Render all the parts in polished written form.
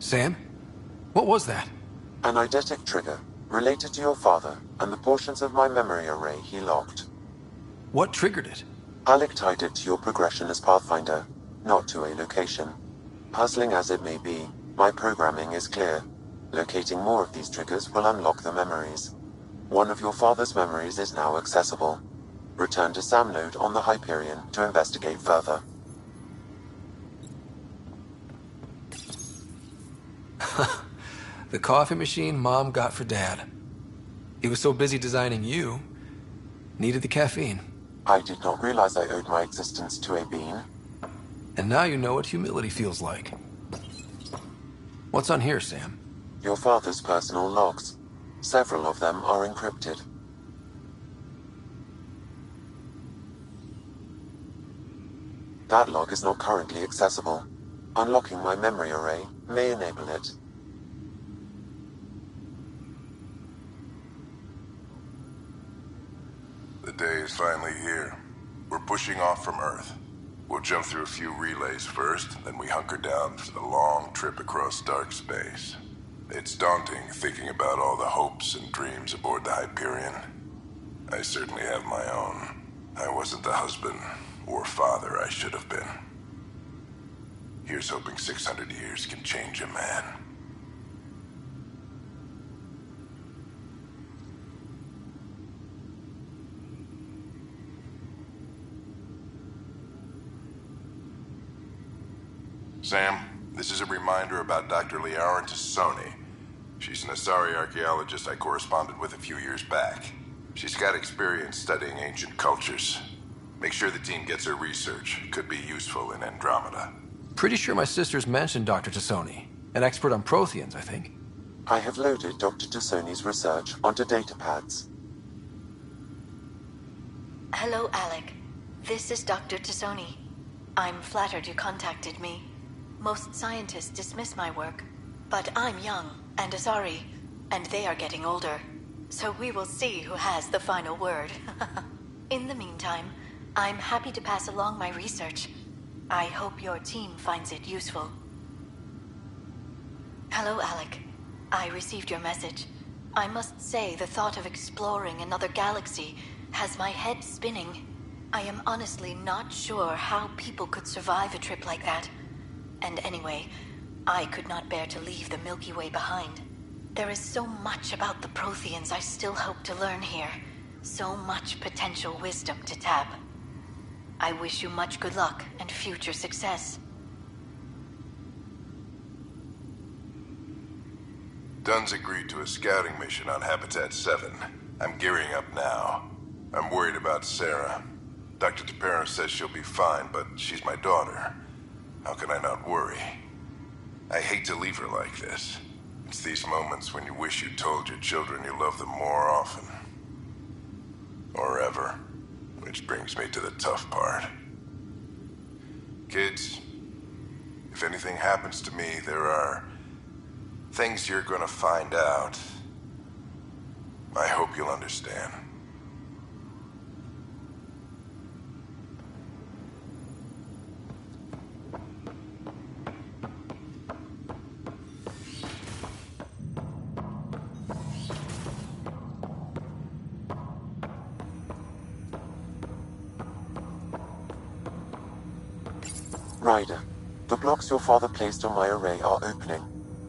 Sam? What was that? An eidetic trigger, related to your father, and the portions of my memory array he locked. What triggered it? Alec tied it to your progression as Pathfinder, not to a location. Puzzling as it may be, my programming is clear. Locating more of these triggers will unlock the memories. One of your father's memories is now accessible. Return to Sam Node on the Hyperion to investigate further. The coffee machine Mom got for Dad. He was so busy designing you, needed the caffeine. I did not realize I owed my existence to a bean. And now you know what humility feels like. What's on here, Sam? Your father's personal logs. Several of them are encrypted. That log is not currently accessible. Unlocking my memory array may enable it. The day is finally here. We're pushing off from Earth. We'll jump through a few relays first, then we hunker down for the long trip across dark space. It's daunting thinking about all the hopes and dreams aboard the Hyperion. I certainly have my own. I wasn't the husband or father I should have been. Here's hoping 600 years can change a man. Sam, this is a reminder about Dr. Liara Tassoni. She's an Asari archaeologist I corresponded with a few years back. She's got experience studying ancient cultures. Make sure the team gets her research. Could be useful in Andromeda. Pretty sure my sister's mentioned Dr. Tassoni. An expert on Protheans, I think. I have loaded Dr. Tassoni's research onto datapads. Hello, Alec. This is Dr. Tassoni. I'm flattered you contacted me. Most scientists dismiss my work, but I'm young and Asari, and they are getting older. So we will see who has the final word. In the meantime, I'm happy to pass along my research. I hope your team finds it useful. Hello, Alec. I received your message. I must say the thought of exploring another galaxy has my head spinning. I am honestly not sure how people could survive a trip like that. And anyway, I could not bear to leave the Milky Way behind. There is so much about the Protheans I still hope to learn here. So much potential wisdom to tap. I wish you much good luck and future success. Dunn's agreed to a scouting mission on Habitat 7. I'm gearing up now. I'm worried about Sarah. Dr. Tapero says she'll be fine, but she's my daughter. How can I not worry? I hate to leave her like this. It's these moments when you wish you told your children you love them more often. Or ever. Which brings me to the tough part. Kids, if anything happens to me, there are things you're gonna find out. I hope you'll understand. Ryder, the blocks your father placed on my array are opening.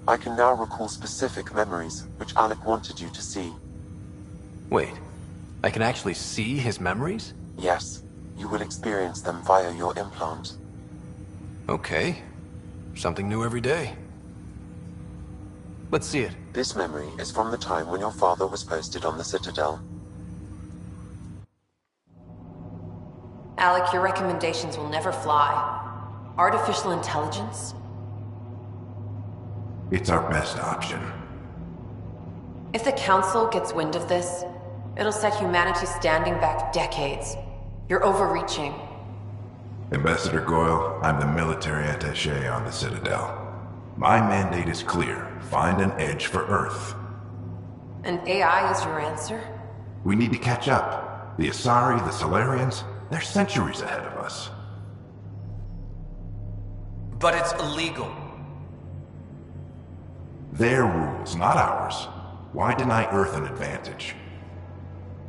I can now recall specific memories, which Alec wanted you to see. Wait, I can actually see his memories? Yes, you will experience them via your implant. Okay. Something new every day. Let's see it. This memory is from the time when your father was posted on the Citadel. Alec, your recommendations will never fly. Artificial intelligence? It's our best option. If the Council gets wind of this, it'll set humanity standing back decades. You're overreaching. Ambassador Goyle, I'm the military attaché on the Citadel. My mandate is clear. Find an edge for Earth. And AI is your answer? We need to catch up. The Asari, the Solarians, they're centuries ahead of us. But it's illegal. Their rules, not ours. Why deny Earth an advantage?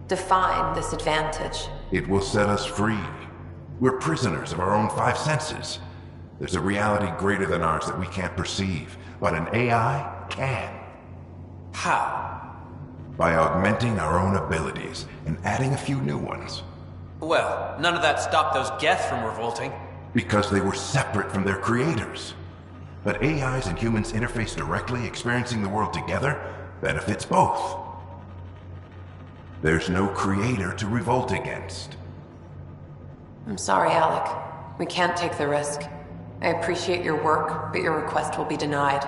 Define this advantage. It will set us free. We're prisoners of our own five senses. There's a reality greater than ours that we can't perceive, but an AI can. How? By augmenting our own abilities and adding a few new ones. Well, none of that stopped those Geth from revolting. Because they were separate from their creators. But AIs and humans interface directly, experiencing the world together, benefits both. There's no creator to revolt against. I'm sorry, Alec. We can't take the risk. I appreciate your work, but your request will be denied.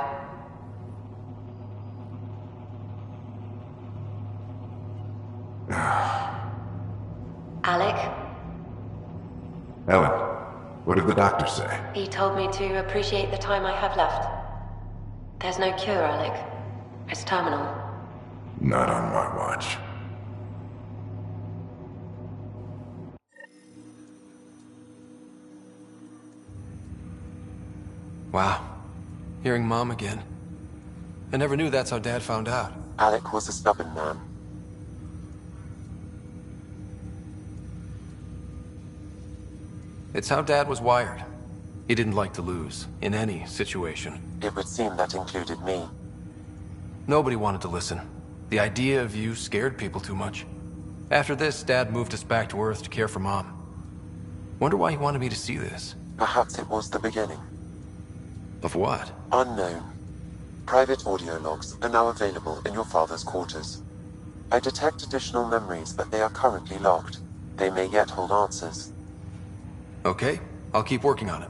Alec, Ellen, what did the doctor say? he told me to appreciate the time I have left. There's no cure, Alec. It's terminal. Not on my watch. Wow. Hearing Mom again. I never knew that's how Dad found out. Alec was a stubborn man. It's how Dad was wired. He didn't like to lose, in any situation. It would seem that included me. Nobody wanted to listen. The idea of you scared people too much. After this, Dad moved us back to Earth to care for Mom. Wonder why he wanted me to see this. Perhaps it was the beginning. Of what? Unknown. Private audio logs are now available in your father's quarters. I detect additional memories, but they are currently locked. They may yet hold answers. Okay, I'll keep working on it.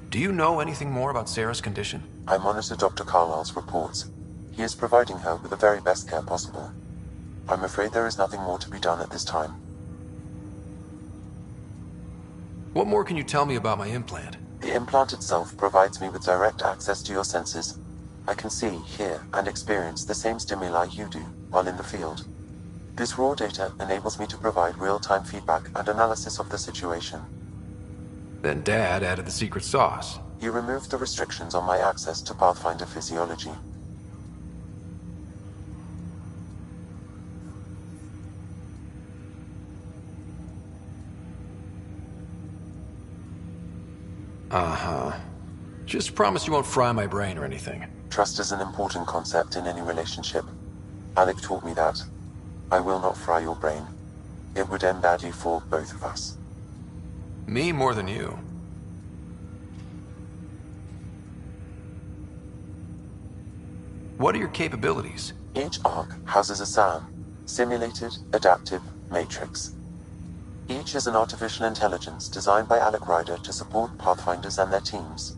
Do you know anything more about Sarah's condition? I monitor Dr. Carlisle's reports. He is providing her with the very best care possible. I'm afraid there is nothing more to be done at this time. What more can you tell me about my implant? The implant itself provides me with direct access to your senses. I can see, hear, and experience the same stimuli you do while in the field. This raw data enables me to provide real-time feedback and analysis of the situation. Then Dad added the secret sauce. He removed the restrictions on my access to Pathfinder physiology. Uh-huh. Just promise you won't fry my brain or anything. Trust is an important concept in any relationship. Alec taught me that. I will not fry your brain. It would end badly for both of us. Me more than you. What are your capabilities? Each arc houses a SAM, Simulated Adaptive Matrix. Each is an artificial intelligence designed by Alec Ryder to support Pathfinders and their teams.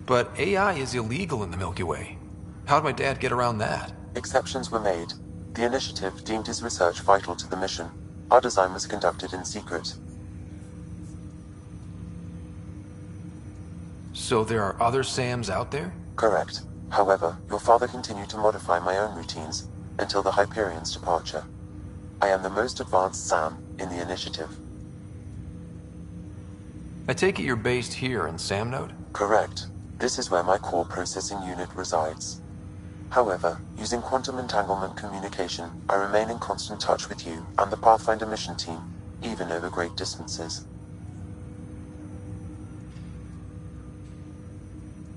But AI is illegal in the Milky Way. How'd my dad get around that? Exceptions were made. The initiative deemed his research vital to the mission. Our design was conducted in secret. So there are other SAMs out there? Correct. However, your father continued to modify my own routines until the Hyperion's departure. I am the most advanced SAM in the initiative. I take it you're based here in Sam Node? Correct. This is where my core processing unit resides. However, using quantum entanglement communication, I remain in constant touch with you and the Pathfinder mission team, even over great distances.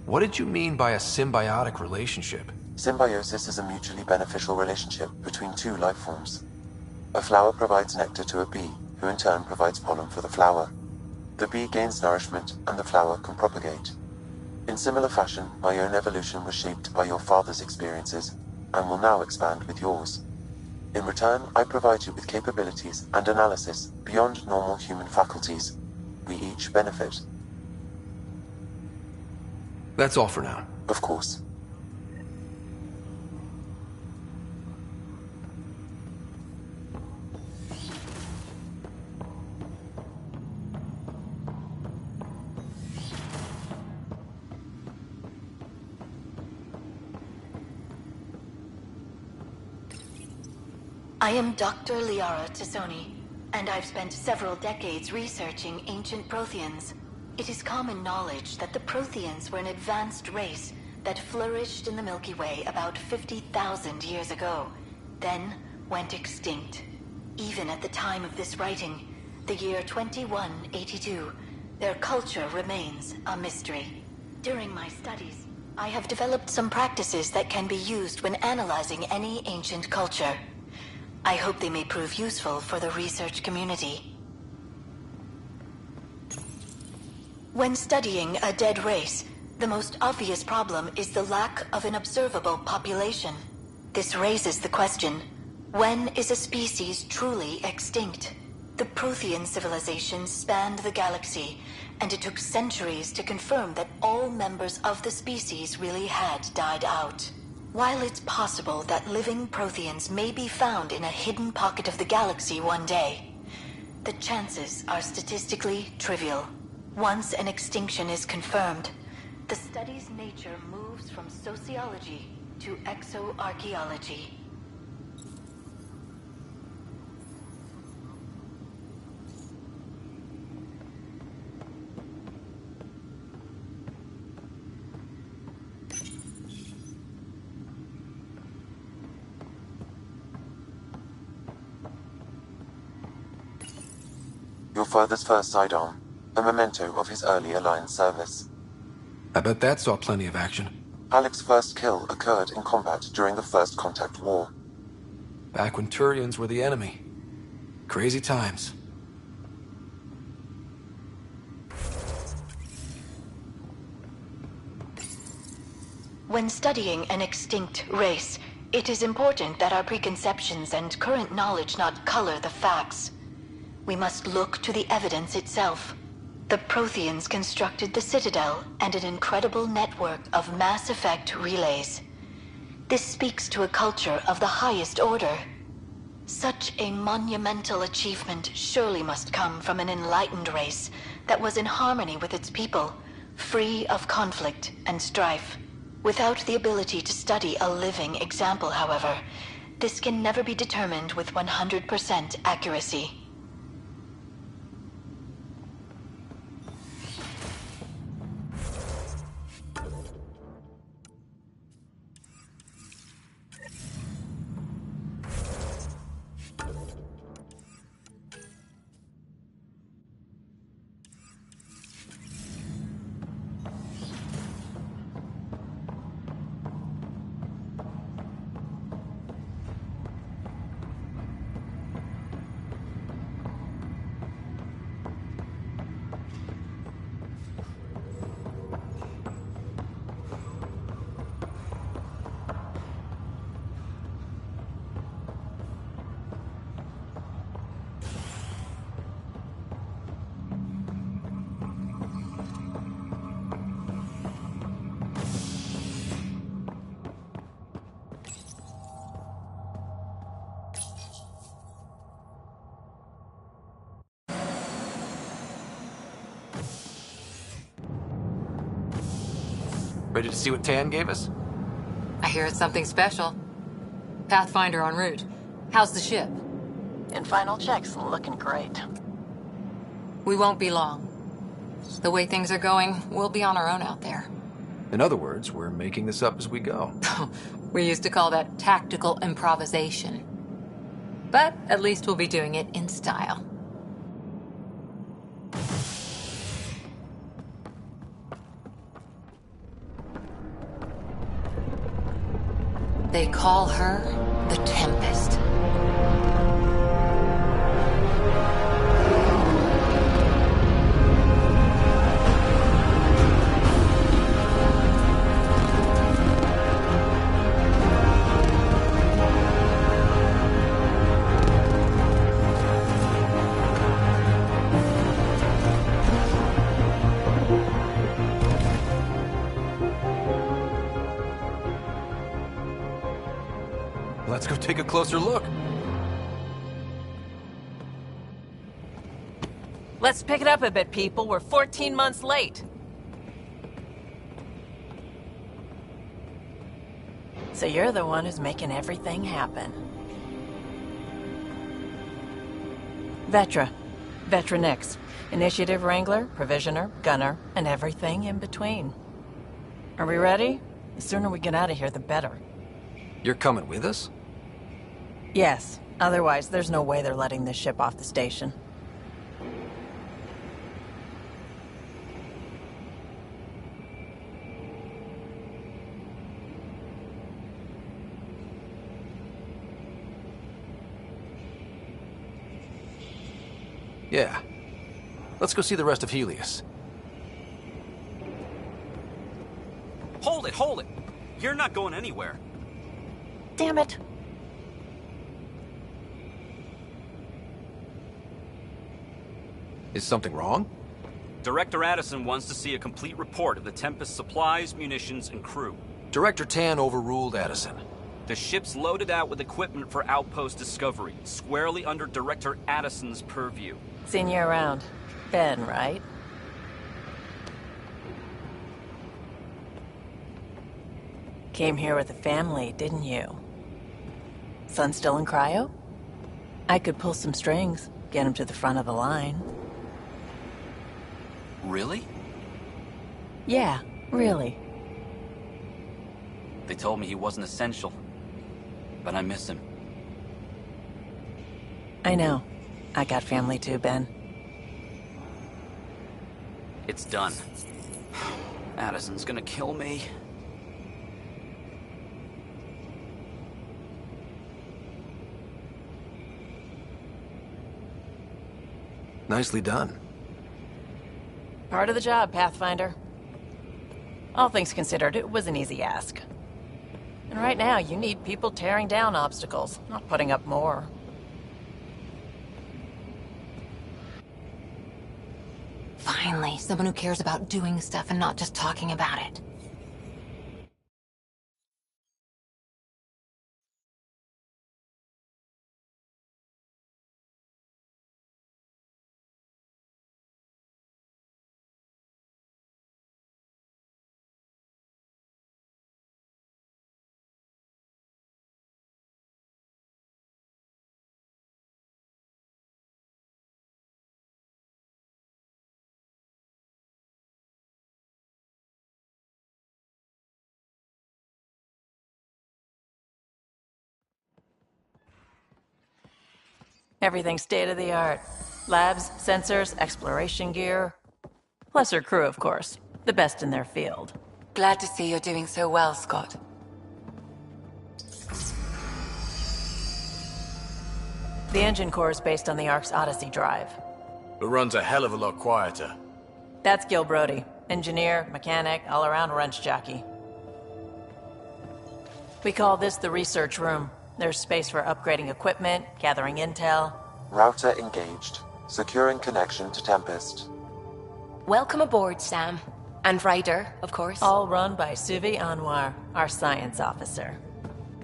What did you mean by a symbiotic relationship? Symbiosis is a mutually beneficial relationship between two life forms. A flower provides nectar to a bee, who in turn provides pollen for the flower. The bee gains nourishment, and the flower can propagate. In similar fashion, my own evolution was shaped by your father's experiences, and will now expand with yours. In return, I provide you with capabilities and analysis beyond normal human faculties. We each benefit. That's all for now. Of course. I am Dr. Liara Tassoni, and I've spent several decades researching ancient Protheans. It is common knowledge that the Protheans were an advanced race that flourished in the Milky Way about 50,000 years ago, then went extinct. Even at the time of this writing, the year 2182, their culture remains a mystery. During my studies, I have developed some practices that can be used when analyzing any ancient culture. I hope they may prove useful for the research community. When studying a dead race, the most obvious problem is the lack of an observable population. This raises the question, when is a species truly extinct? The Prothean civilization spanned the galaxy, and it took centuries to confirm that all members of the species really had died out. While it's possible that living Protheans may be found in a hidden pocket of the galaxy one day, the chances are statistically trivial. Once an extinction is confirmed, the study's nature moves from sociology to exoarchaeology. Your father's first sidearm, a memento of his early Alliance service. I bet that saw plenty of action. Alec's first kill occurred in combat during the First Contact War. Back when Turians were the enemy. Crazy times. When studying an extinct race, it is important that our preconceptions and current knowledge not color the facts. We must look to the evidence itself. The Protheans constructed the Citadel and an incredible network of mass effect relays. This speaks to a culture of the highest order. Such a monumental achievement surely must come from an enlightened race that was in harmony with its people, free of conflict and strife. Without the ability to study a living example, however, this can never be determined with 100% accuracy. Ready to see what Tan gave us? I hear it's something special. Pathfinder en route. How's the ship? In final checks, looking great. We won't be long. The way things are going, we'll be on our own out there. In other words, we're making this up as we go. We used to call that tactical improvisation. But at least we'll be doing it in style. They call her the Tempest. Let's go take a closer look. Let's pick it up a bit, people. We're 14 months late. So you're the one who's making everything happen. Vetra. Vetronix. Initiative Wrangler, Provisioner, Gunner, and everything in between. Are we ready? The sooner we get out of here, the better. You're coming with us? Yes. Otherwise, there's no way they're letting this ship off the station. Yeah. Let's go see the rest of Helios. Hold it, hold it! You're not going anywhere. Damn it. Is something wrong? Director Addison wants to see a complete report of the Tempest supplies, munitions, and crew. Director Tan overruled Addison. The ship's loaded out with equipment for outpost discovery, squarely under Director Addison's purview. Seen you around. Ben, right? Came here with a family, didn't you? Son still in cryo? I could pull some strings, get him to the front of the line. Really? Yeah, really. They told me he wasn't essential, but I miss him. I know. I got family too, Ben. It's done. Addison's gonna kill me. Nicely done. Part of the job, Pathfinder. All things considered, it was an easy ask. And right now, you need people tearing down obstacles, not putting up more. Finally, someone who cares about doing stuff and not just talking about it. Everything state-of-the-art. Labs, sensors, exploration gear. Plus her crew, of course. The best in their field. Glad to see you're doing so well, Scott. The engine core is based on the Ark's Odyssey drive. It runs a hell of a lot quieter. That's Gil Brody. Engineer, mechanic, all-around wrench jockey. We call this the research room. There's space for upgrading equipment, gathering intel. Router engaged. Securing connection to Tempest. Welcome aboard, Sam. And Ryder, of course. All run by Suvi Anwar, our science officer.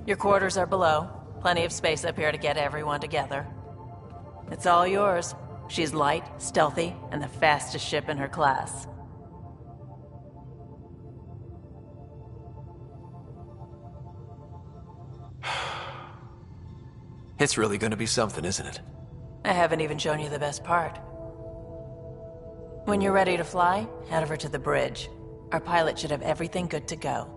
Your quarters are below. Plenty of space up here to get everyone together. It's all yours. She's light, stealthy, and the fastest ship in her class. It's really gonna be something, isn't it? I haven't even shown you the best part. When you're ready to fly, head over to the bridge. Our pilot should have everything good to go.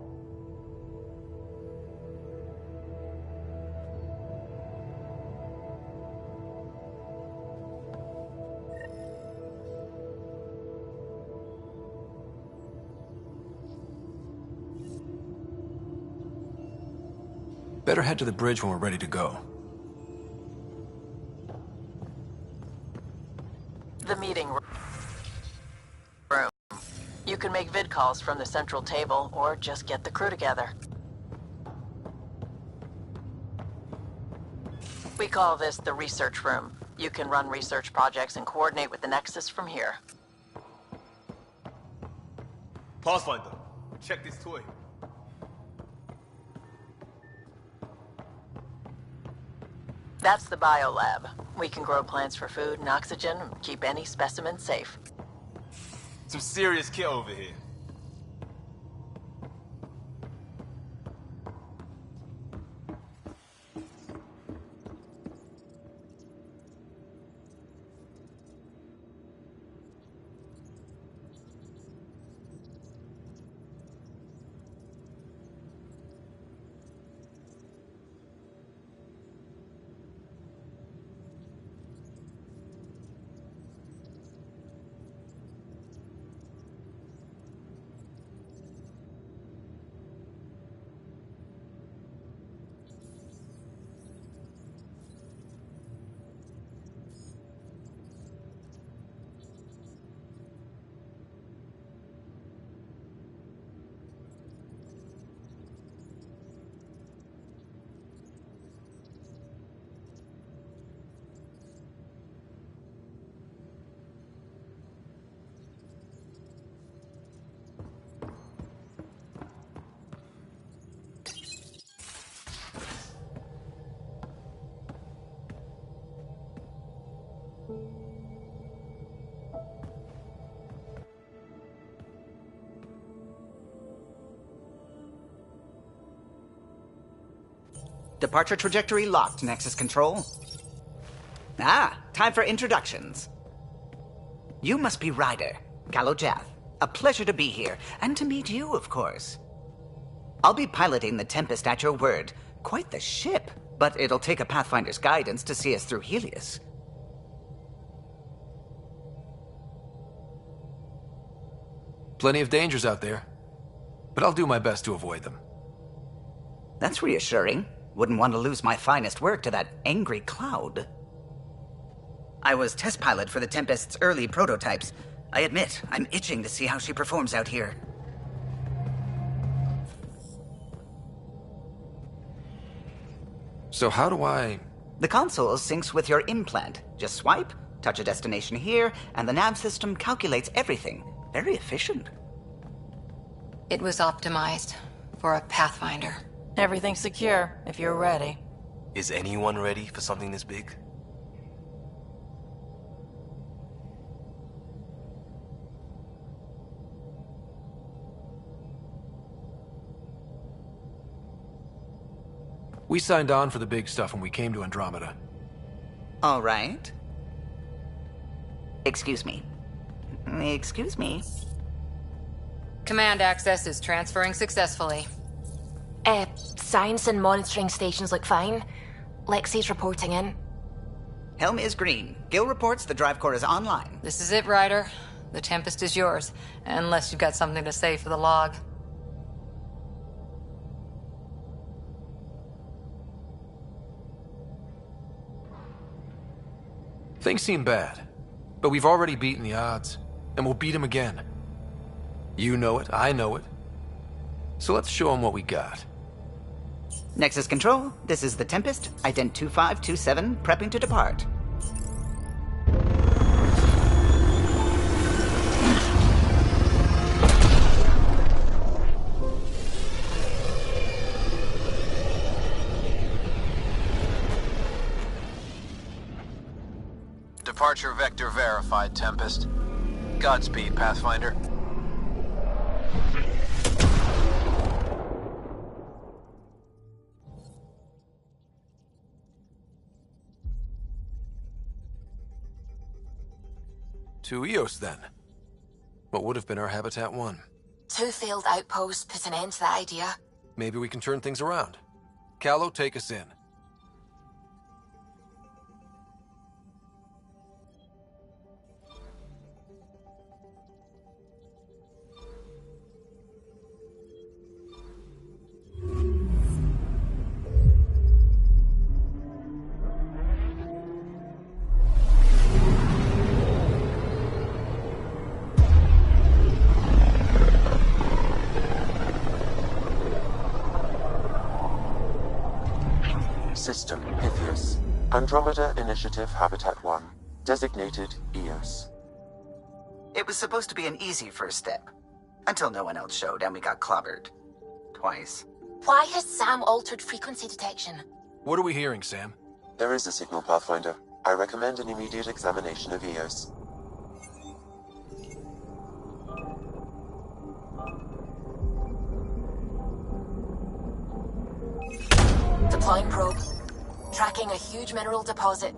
Better head to the bridge when we're ready to go. The meeting room. You can make vid calls from the central table, or just get the crew together. We call this the research room. You can run research projects and coordinate with the Nexus from here. Pathfinder, check this toy. That's the biolab. We can grow plants for food and oxygen and keep any specimen safe. Some serious kit over here. Departure trajectory locked, Nexus Control. Ah, time for introductions. You must be Ryder, Galojath. A pleasure to be here, and to meet you, of course. I'll be piloting the Tempest at your word. Quite the ship, but it'll take a Pathfinder's guidance to see us through Helios. Plenty of dangers out there, but I'll do my best to avoid them. That's reassuring. Wouldn't want to lose my finest work to that angry cloud. I was test pilot for the Tempest's early prototypes. I admit, I'm itching to see how she performs out here. So how do I... The console syncs with your implant. Just swipe, touch a destination here, and the nav system calculates everything. Very efficient. It was optimized for a Pathfinder. Everything's secure, if you're ready. Is anyone ready for something this big? We signed on for the big stuff when we came to Andromeda. All right. Excuse me. Excuse me. Command access is transferring successfully. Science and monitoring stations look fine. Lexi's reporting in. Helm is green. Gil reports the drive core is online. This is it, Ryder. The Tempest is yours, unless you've got something to say for the log. Things seem bad, but we've already beaten the odds, and we'll beat them again. You know it, I know it. So let's show them what we got. Nexus Control, this is the Tempest, Ident 2527, prepping to depart. Departure vector verified, Tempest. Godspeed, Pathfinder. To Eos, then. What would have been our Habitat-1. 2 failed outposts put an end to that idea. Maybe we can turn things around. Callow, take us in. System Pythias. Andromeda Initiative Habitat 1. Designated Eos. It was supposed to be an easy first step. Until no one else showed and we got clobbered. Twice. Why has Sam altered frequency detection? What are we hearing, Sam? There is a signal, Pathfinder. I recommend an immediate examination of Eos. Deploying probe. Tracking a huge mineral deposit.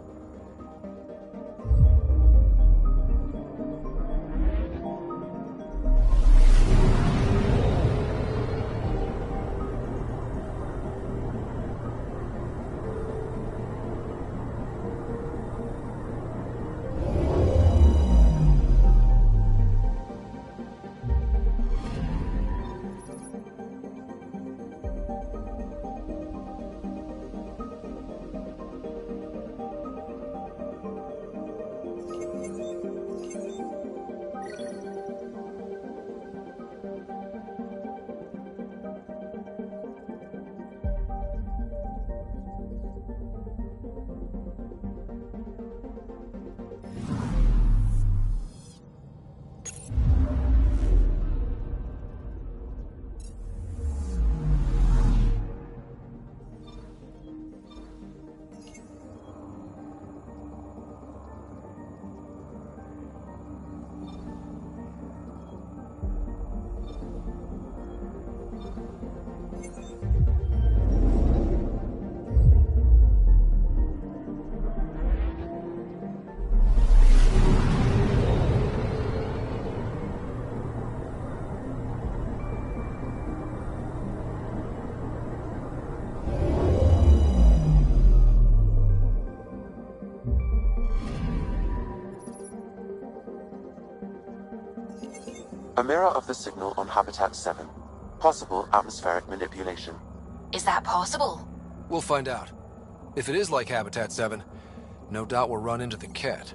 A mirror of the signal on Habitat 7. Possible atmospheric manipulation. Is that possible? We'll find out. If it is like Habitat 7, no doubt we'll run into the cat.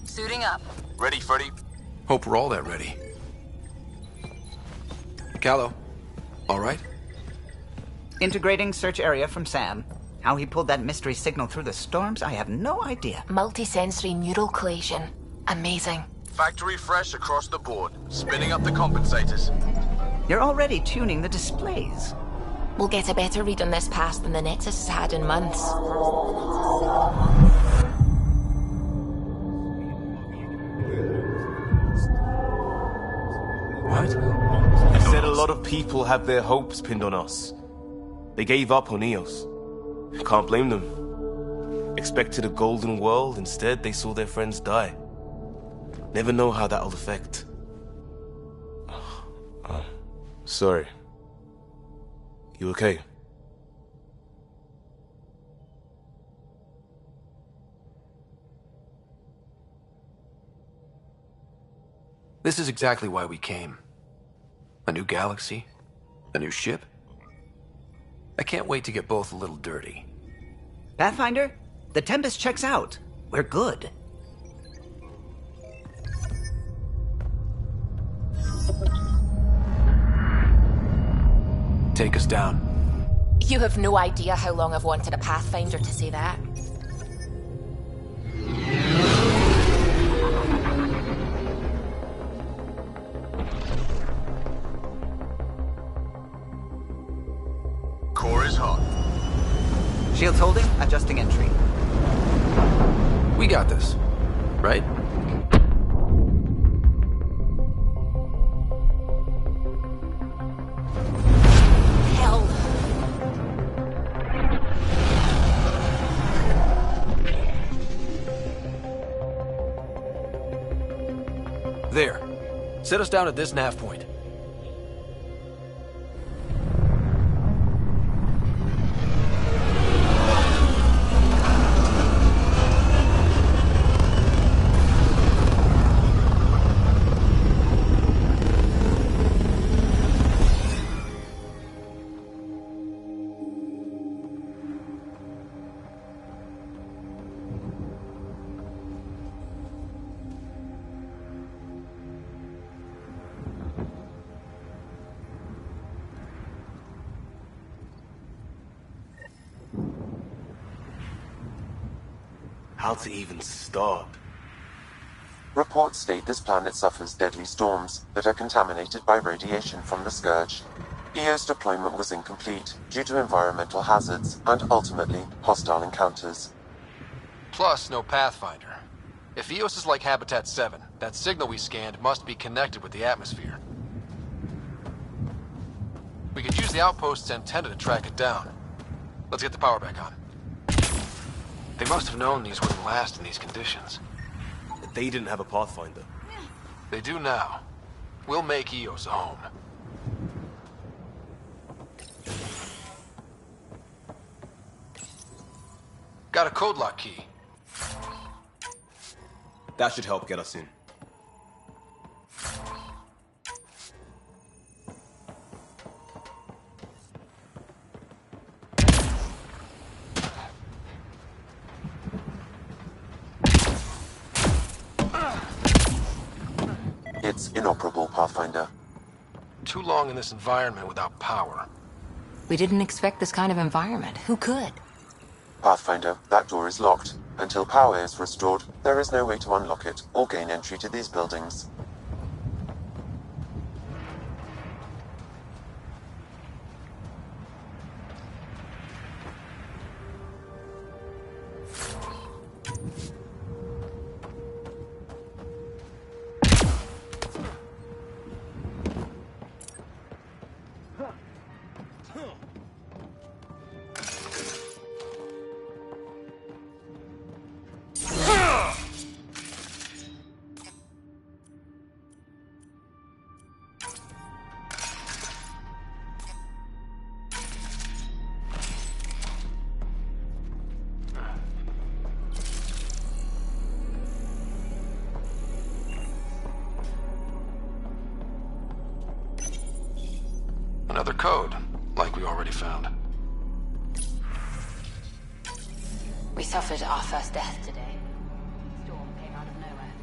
Suiting up. Ready, Freddy? Hope we're all that ready. Callow, all right? Integrating search area from Sam. How he pulled that mystery signal through the storms, I have no idea. Multisensory neural collation. Amazing. Factory fresh across the board. Spinning up the compensators. You're already tuning the displays. We'll get a better read on this pass than the Nexus has had in months. What? You said a lot of people have their hopes pinned on us. They gave up on EOS. Can't blame them. Expected a golden world, instead they saw their friends die. Never know how that'll affect. Sorry. You okay? This is exactly why we came. A new galaxy? A new ship? I can't wait to get both a little dirty. Pathfinder, the Tempest checks out. We're good. Take us down. You have no idea how long I've wanted a Pathfinder to say that. Core is hot. Shields holding, adjusting entry. We got this, right? Hell. There. Set us down at this nav point. How to even start? Reports state this planet suffers deadly storms that are contaminated by radiation from the Scourge. EO's deployment was incomplete due to environmental hazards and ultimately hostile encounters. Plus, no Pathfinder. If EOS is like Habitat 7, that signal we scanned must be connected with the atmosphere. We could use the outpost's antenna to track it down. Let's get the power back on. They must have known these wouldn't last in these conditions. They didn't have a Pathfinder. They do now. We'll make EOS a home. Got a code lock key. That should help get us in. It's inoperable, Pathfinder. Too long in this environment without power. We didn't expect this kind of environment. Who could? Pathfinder, that door is locked. Until power is restored, there is no way to unlock it or gain entry to these buildings. Another code, like we already found. We suffered our first death today. Storm came out of nowhere.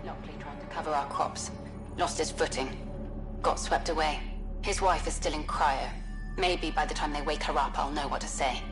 Lockley tried to cover our crops. Lost his footing. Got swept away. His wife is still in cryo. Maybe by the time they wake her up, I'll know what to say.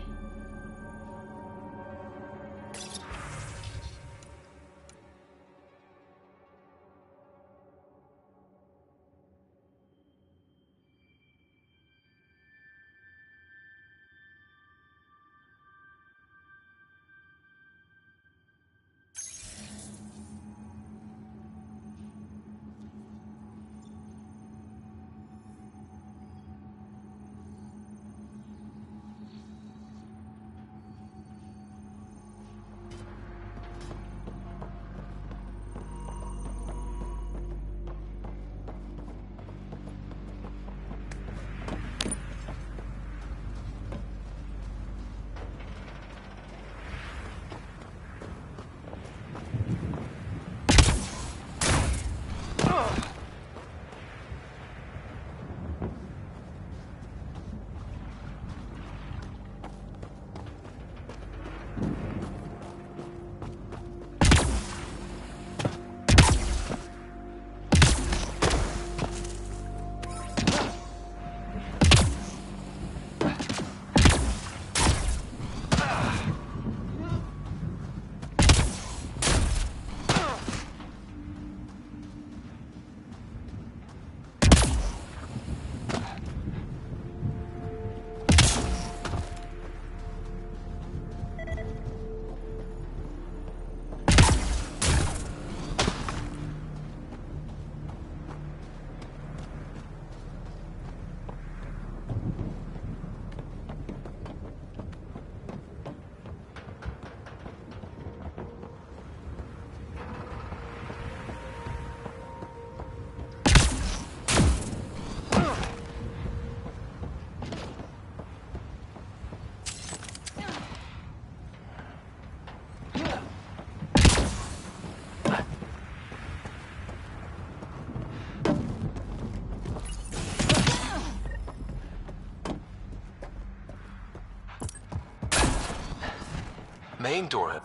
main door.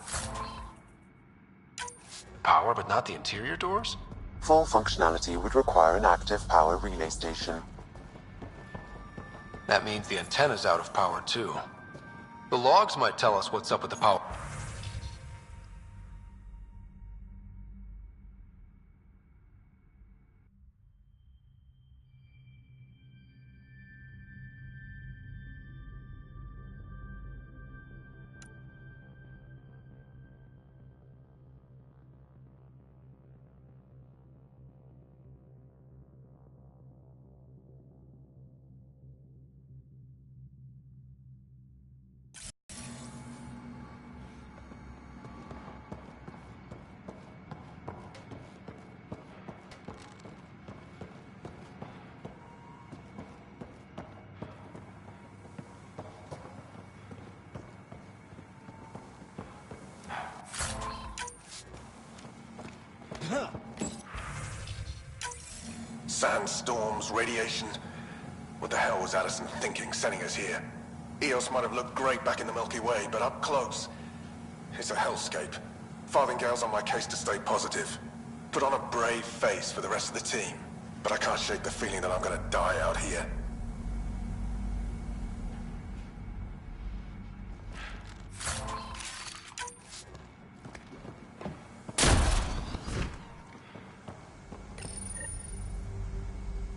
Power, but not the interior doors? Full functionality would require an active power relay station. That means the antenna's out of power, too. The logs might tell us what's up with the power. Sandstorms, radiation. What the hell was Addison thinking, sending us here? Eos might have looked great back in the Milky Way, but up close, it's a hellscape. Farthingale's on my case to stay positive. Put on a brave face for the rest of the team. But I can't shake the feeling that I'm gonna die out here.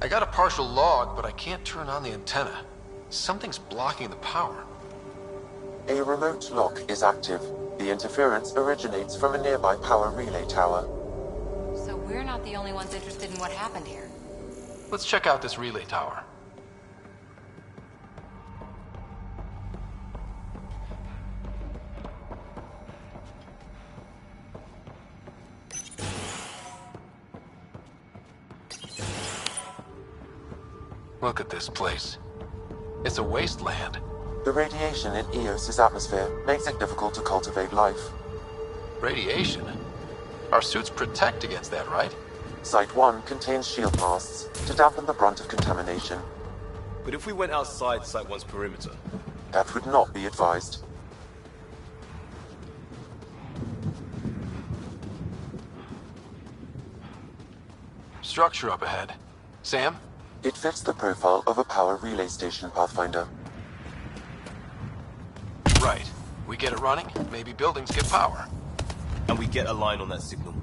I got a partial log, but I can't turn on the antenna. Something's blocking the power. A remote lock is active. The interference originates from a nearby power relay tower. So we're not the only ones interested in what happened here. Let's check out this relay tower. Look at this place. It's a wasteland. The radiation in Eos's atmosphere makes it difficult to cultivate life. Radiation? Our suits protect against that, right? Site 1 contains shield masts to dampen the brunt of contamination. But if we went outside Site 1's perimeter? That would not be advised. Structure up ahead. Sam? It fits the profile of a power relay station, Pathfinder. Right. We get it running, maybe buildings get power. And we get a line on that signal.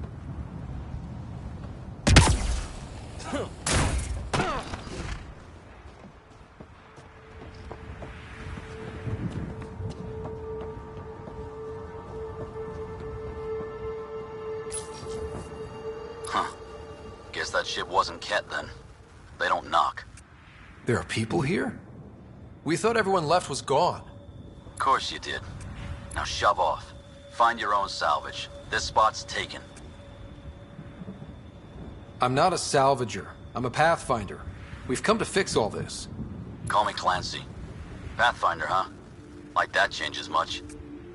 Huh. Guess that ship wasn't Ket then. They don't knock. There are people here? We thought everyone left was gone. Of course you did. Now shove off. Find your own salvage. This spot's taken. I'm not a salvager. I'm a Pathfinder. We've come to fix all this. Call me Clancy. Pathfinder, huh? Like that changes much.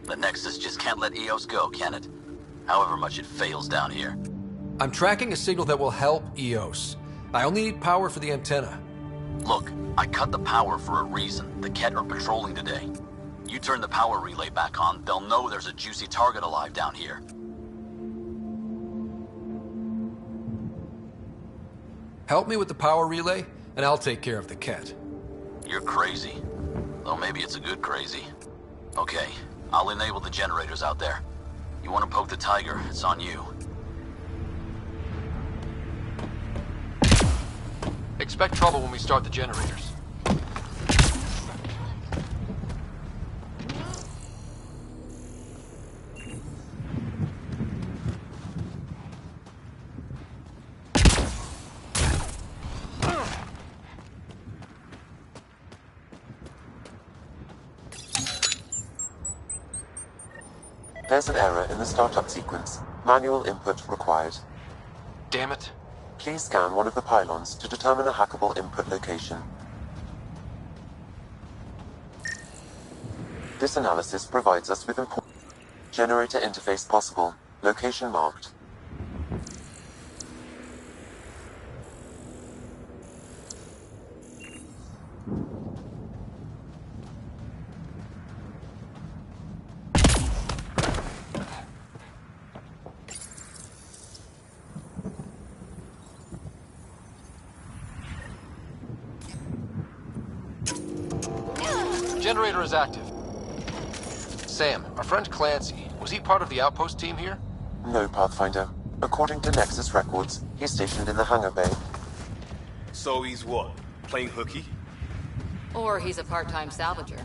The Nexus just can't let Eos go, can it? However much it fails down here. I'm tracking a signal that will help Eos. I only need power for the antenna. Look, I cut the power for a reason. The Ket are patrolling today. You turn the power relay back on, they'll know there's a juicy target alive down here. Help me with the power relay, and I'll take care of the Ket. You're crazy. Though maybe it's a good crazy. Okay, I'll enable the generators out there. You want to poke the tiger, it's on you. Expect trouble when we start the generators. There's an error in the startup sequence. Manual input required. Damn it. Please scan one of the pylons to determine a hackable input location. This analysis provides us with important generator interface possible. Location marked. generator is active. Sam, our friend Clancy, was he part of the outpost team here? No, Pathfinder. According to Nexus records, he's stationed in the hangar bay. So he's what? Playing hooky? Or he's a part-time salvager.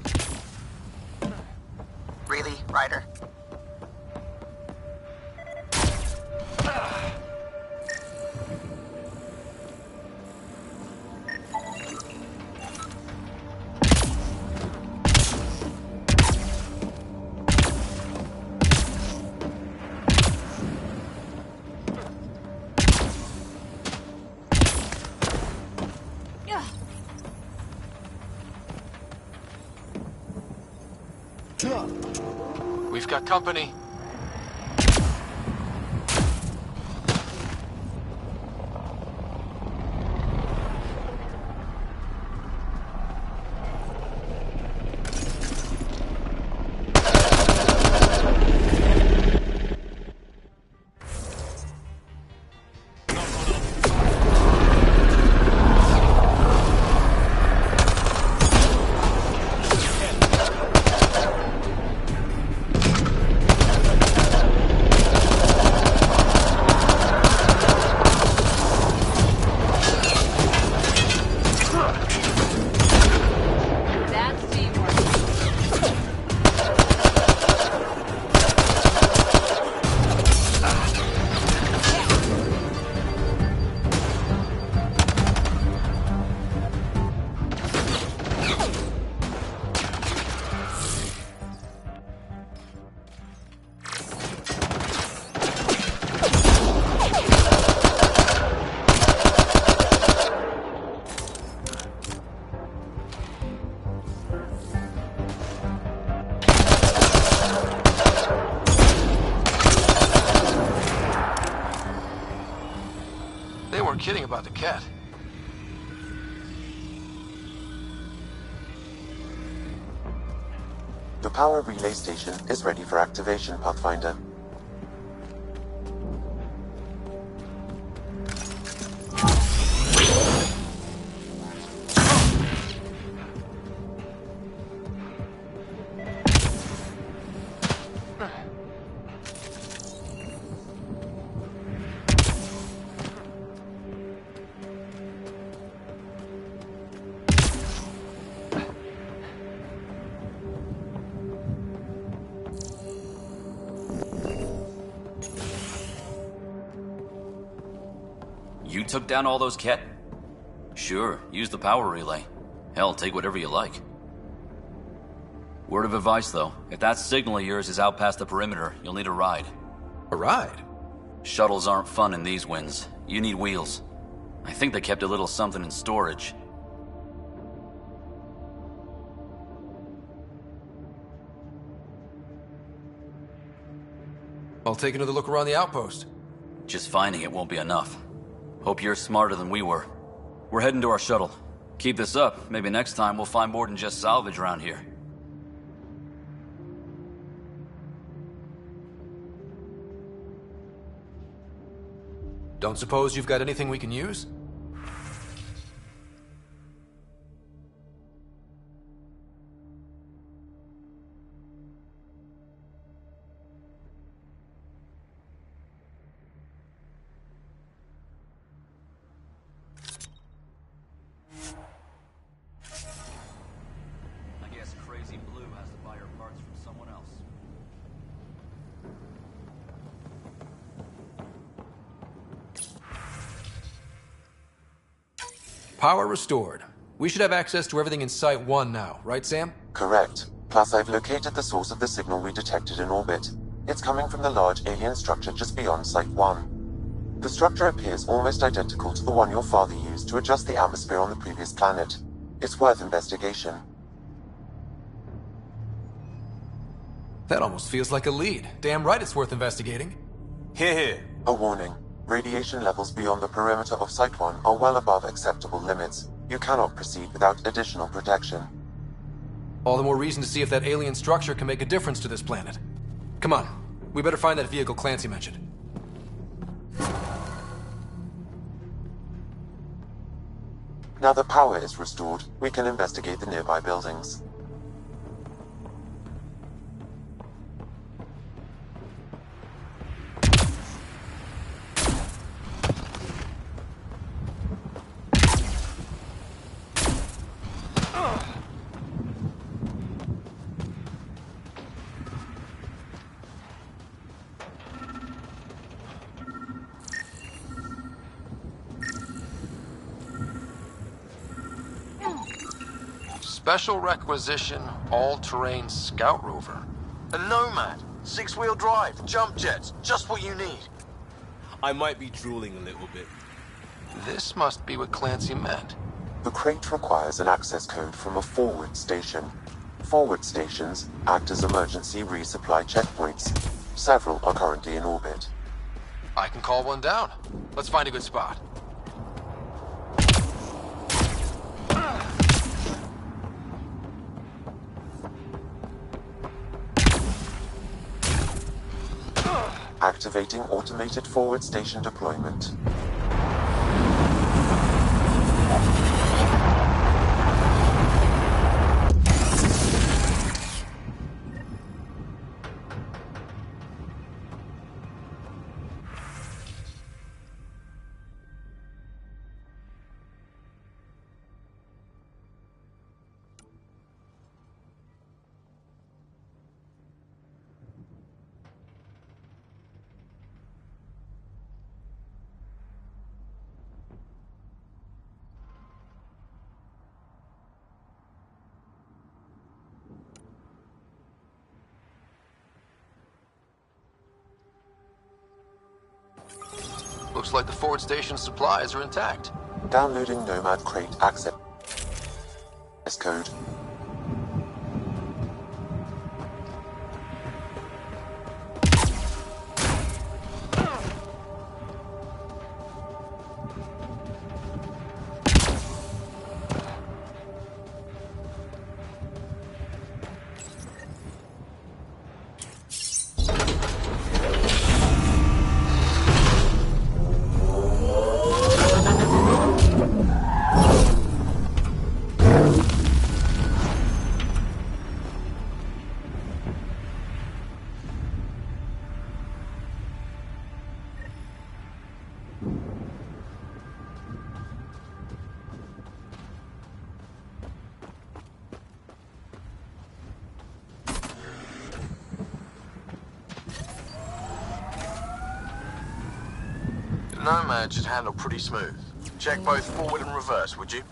Really, Ryder? We've got company. They weren't kidding about the cat. The power relay station is ready for activation, Pathfinder. You took down all those Ket? Sure, use the power relay. Hell, take whatever you like. Word of advice, though. If that signal of yours is out past the perimeter, you'll need a ride. A ride? Shuttles aren't fun in these winds. You need wheels. I think they kept a little something in storage. I'll take another look around the outpost. Just finding it won't be enough. Hope you're smarter than we were. We're heading to our shuttle. Keep this up. Maybe next time we'll find more than just salvage around here. Don't suppose you've got anything we can use? Power restored. We should have access to everything in Site 1 now, right, Sam? Correct. Plus, I've located the source of the signal we detected in orbit. It's coming from the large alien structure just beyond Site 1. The structure appears almost identical to the one your father used to adjust the atmosphere on the previous planet. It's worth investigation. That almost feels like a lead. Damn right it's worth investigating. Here. A warning. Radiation levels beyond the perimeter of Site 1 are well above acceptable limits. You cannot proceed without additional protection. All the more reason to see if that alien structure can make a difference to this planet. Come on. We better find that vehicle Clancy mentioned. Now the power is restored, we can investigate the nearby buildings. Special requisition, all-terrain scout rover. A Nomad, 6-wheel drive, jump jets, just what you need. I might be drooling a little bit. This must be what Clancy meant. The crate requires an access code from a forward station. Forward stations act as emergency resupply checkpoints. Several are currently in orbit. I can call one down. Let's find a good spot. Activating automated forward station deployment. Looks like the forward station supplies are intact. Downloading Nomad crate access code. Nomad should handle pretty smooth. Check both forward and reverse, would you?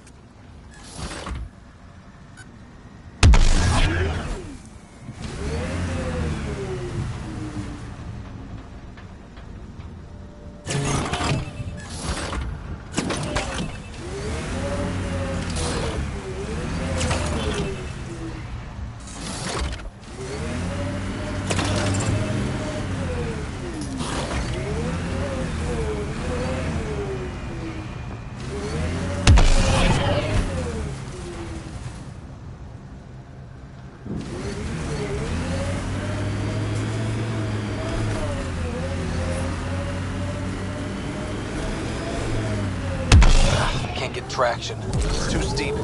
Get traction. It's too steep.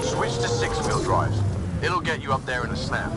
Switch to 6-wheel drive. It'll get you up there in a snap.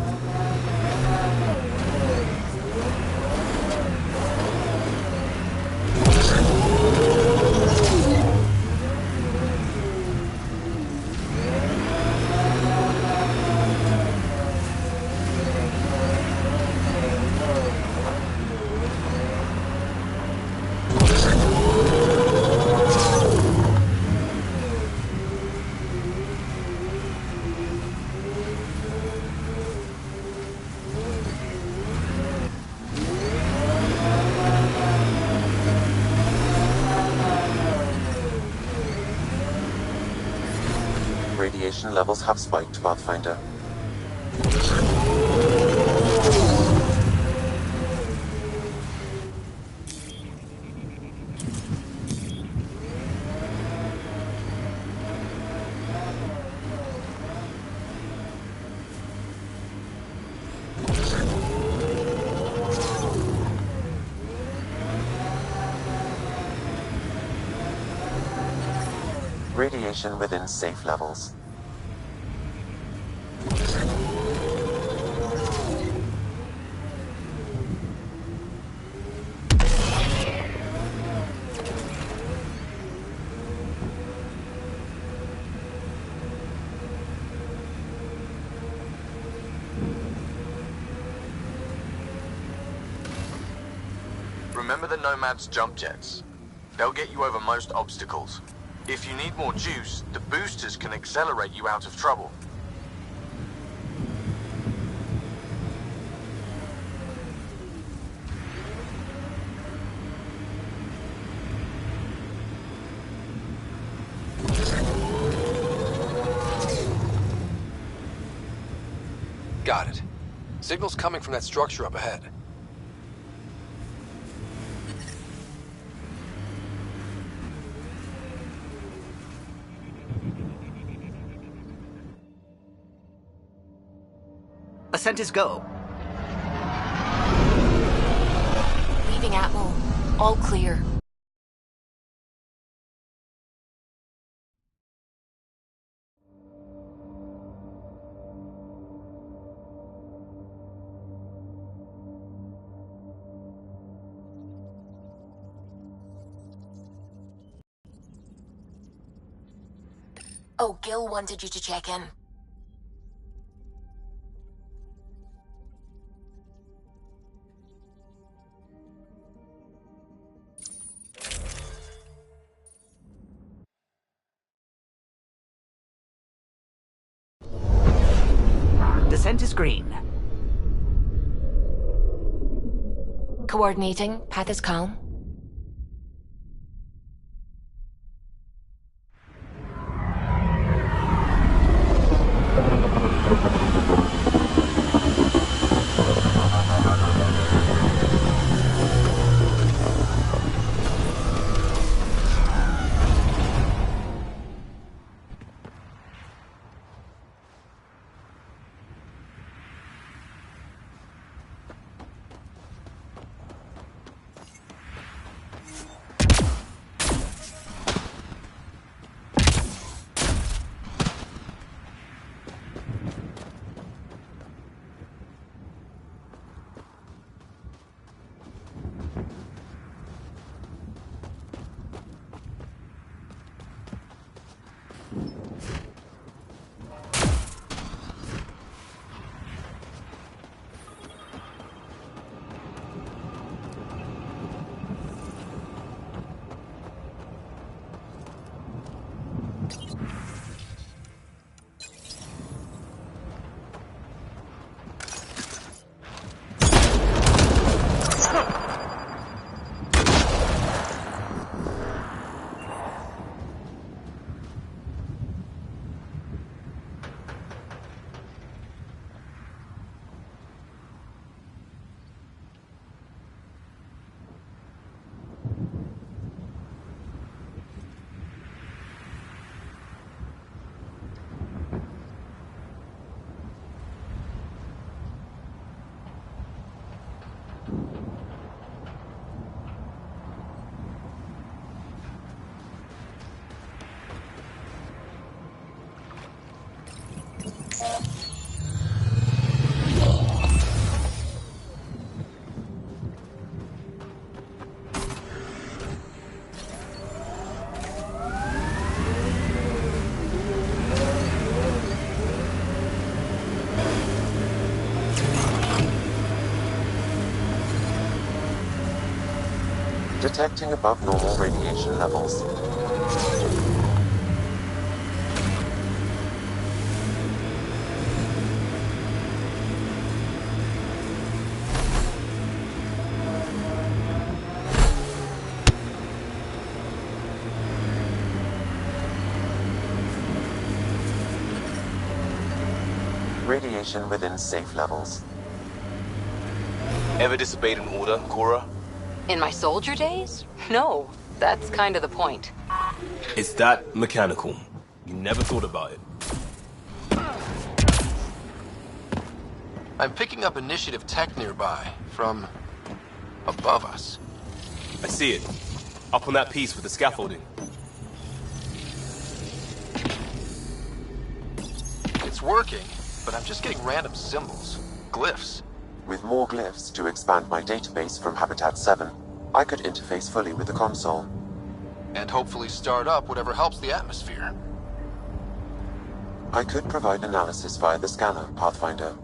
Radiation levels have spiked, Pathfinder. Radiation within safe levels. Remember the Nomad's jump jets. They'll get you over most obstacles. If you need more juice, the boosters can accelerate you out of trouble. Got it. Signal's coming from that structure up ahead. Ascent is go. Leaving Atmo. All clear. Oh, Gil wanted you to check in. Descent is green. Coordinating. Path is calm. Detecting above normal radiation levels. Radiation within safe levels. Ever disobeyed an order, Cora? In my soldier days? No, that's kind of the point. It's that mechanical. You never thought about it. I'm picking up initiative tech nearby, from above us. I see it. Up on that piece with the scaffolding. It's working, but I'm just getting random symbols, glyphs. With more glyphs to expand my database from Habitat 7, I could interface fully with the console. And hopefully start up whatever helps the atmosphere. I could provide analysis via the scanner, Pathfinder.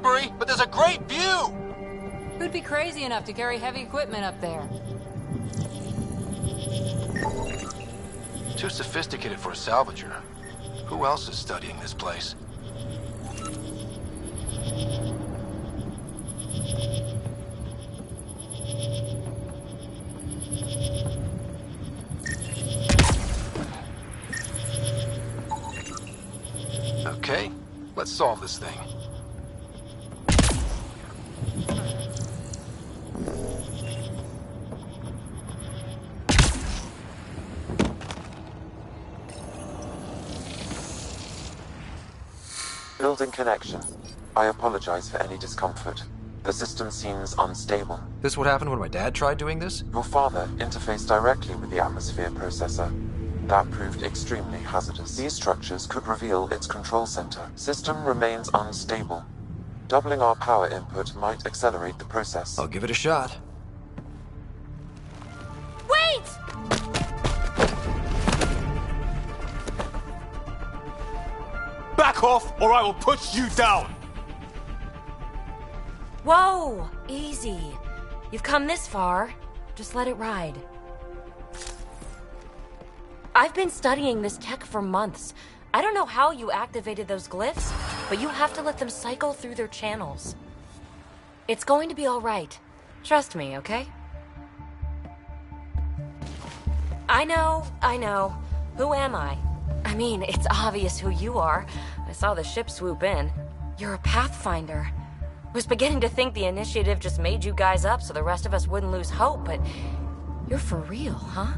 slippery, but there's a great view! Who'd be crazy enough to carry heavy equipment up there? Too sophisticated for a salvager. Who else is studying this place? Okay, let's solve this thing. Building connection. I apologize for any discomfort. The system seems unstable. This what happened when my dad tried doing this? Your father interfaced directly with the atmosphere processor. That proved extremely hazardous. These structures could reveal its control center. System remains unstable. Doubling our power input might accelerate the process. I'll give it a shot. Wait! Back off, or I will put you down! Whoa! Easy. You've come this far. Just let it ride. I've been studying this tech for months. I don't know how you activated those glyphs, but you have to let them cycle through their channels. It's going to be all right. Trust me, okay? I know. Who am I? I mean, it's obvious who you are. I saw the ship swoop in. You're a Pathfinder. Was beginning to think the initiative just made you guys up so the rest of us wouldn't lose hope, but you're for real, huh?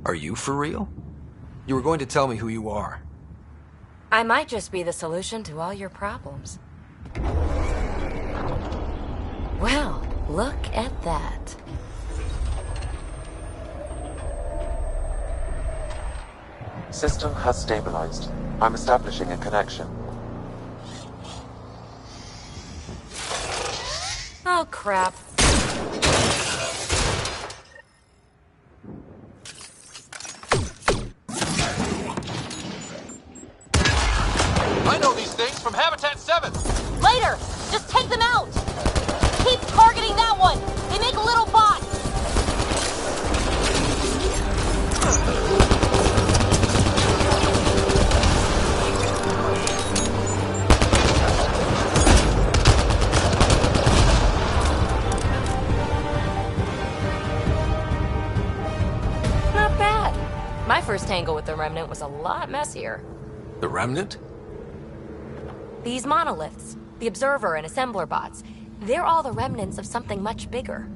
Are you for real? You were going to tell me who you are. I might just be the solution to all your problems. Well, look at that. System has stabilized. I'm establishing a connection. Oh, crap. I know these things from Habitat 7! Later! Just take them out! Keep targeting that one! They make little bots! Not bad. My first tangle with the Remnant was a lot messier. The Remnant? These monoliths, the Observer and Assembler bots, they're all the remnants of something much bigger.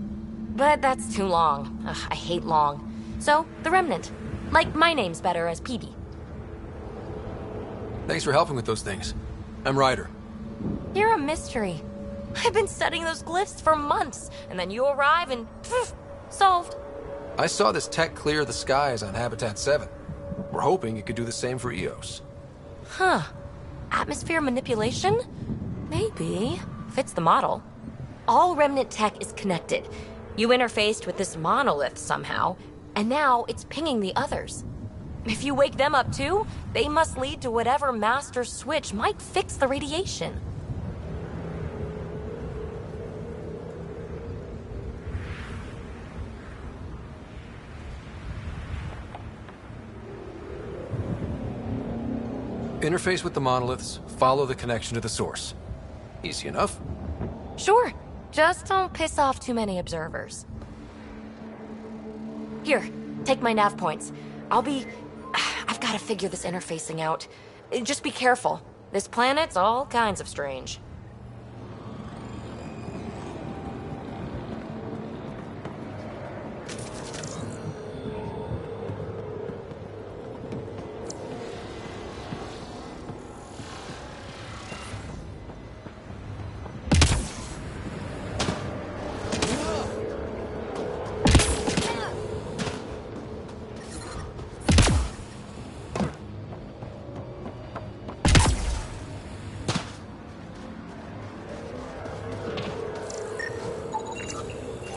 But that's too long. Ugh, I hate long. So, the Remnant. Like my name's better as Pt. Thanks for helping with those things. I'm Ryder. You're a mystery. I've been studying those glyphs for months, and then you arrive and poof, solved. I saw this tech clear the skies on Habitat 7. We're hoping it could do the same for EOS. Huh. Atmosphere manipulation? Maybe. Fits the model. All Remnant tech is connected. You interfaced with this monolith somehow, and now it's pinging the others. If you wake them up too, they must lead to whatever master switch might fix the radiation. Interface with the monoliths, follow the connection to the source. Easy enough. Sure. Just don't piss off too many observers. Here, take my nav points. I've got to figure this interfacing out. Just be careful. This planet's all kinds of strange.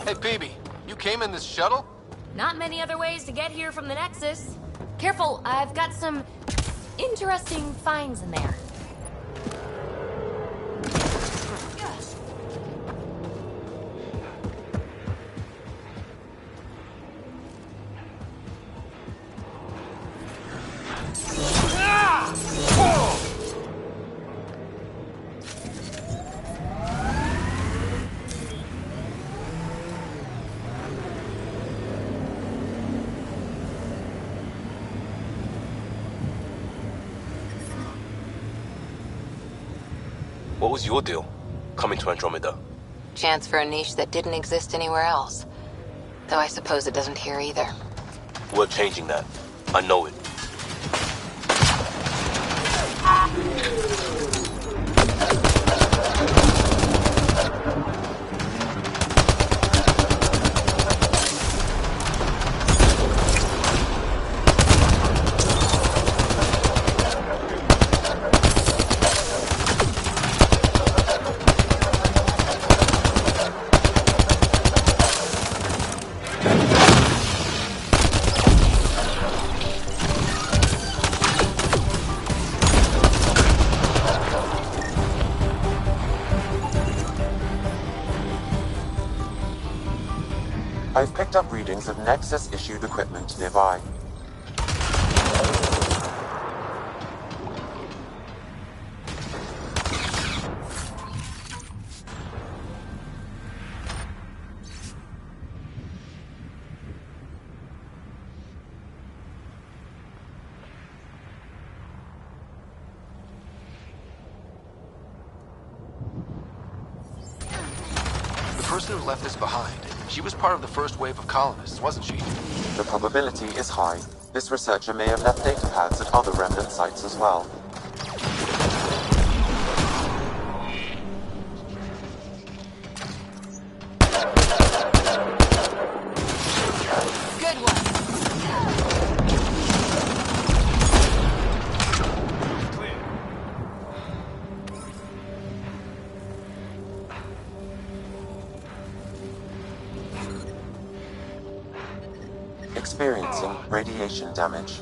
Hey, PB, you came in this shuttle? Not many other ways to get here from the Nexus. Careful, I've got some interesting finds in there. What was your deal, coming to Andromeda? Chance for a niche that didn't exist anywhere else. Though I suppose it doesn't here either. We're changing that. I know it. I've picked up readings of Nexus-issued equipment nearby. The person who left us behind, she was part of the first wave of colonists, wasn't she? The probability is high. This researcher may have left data pads at other remnant sites as well. Good one. Experiencing radiation damage.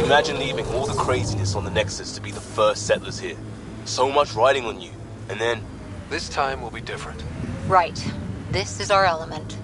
Imagine leaving all the craziness on the Nexus to be the first settlers here. So much riding on you, and then... This time will be different. Right. This is our element.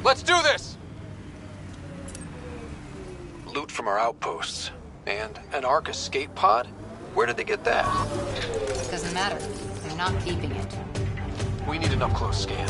Let's do this! Loot from our outposts. And an Ark escape pod? Where did they get that? Doesn't matter. They're not keeping it. We need an up-close scan.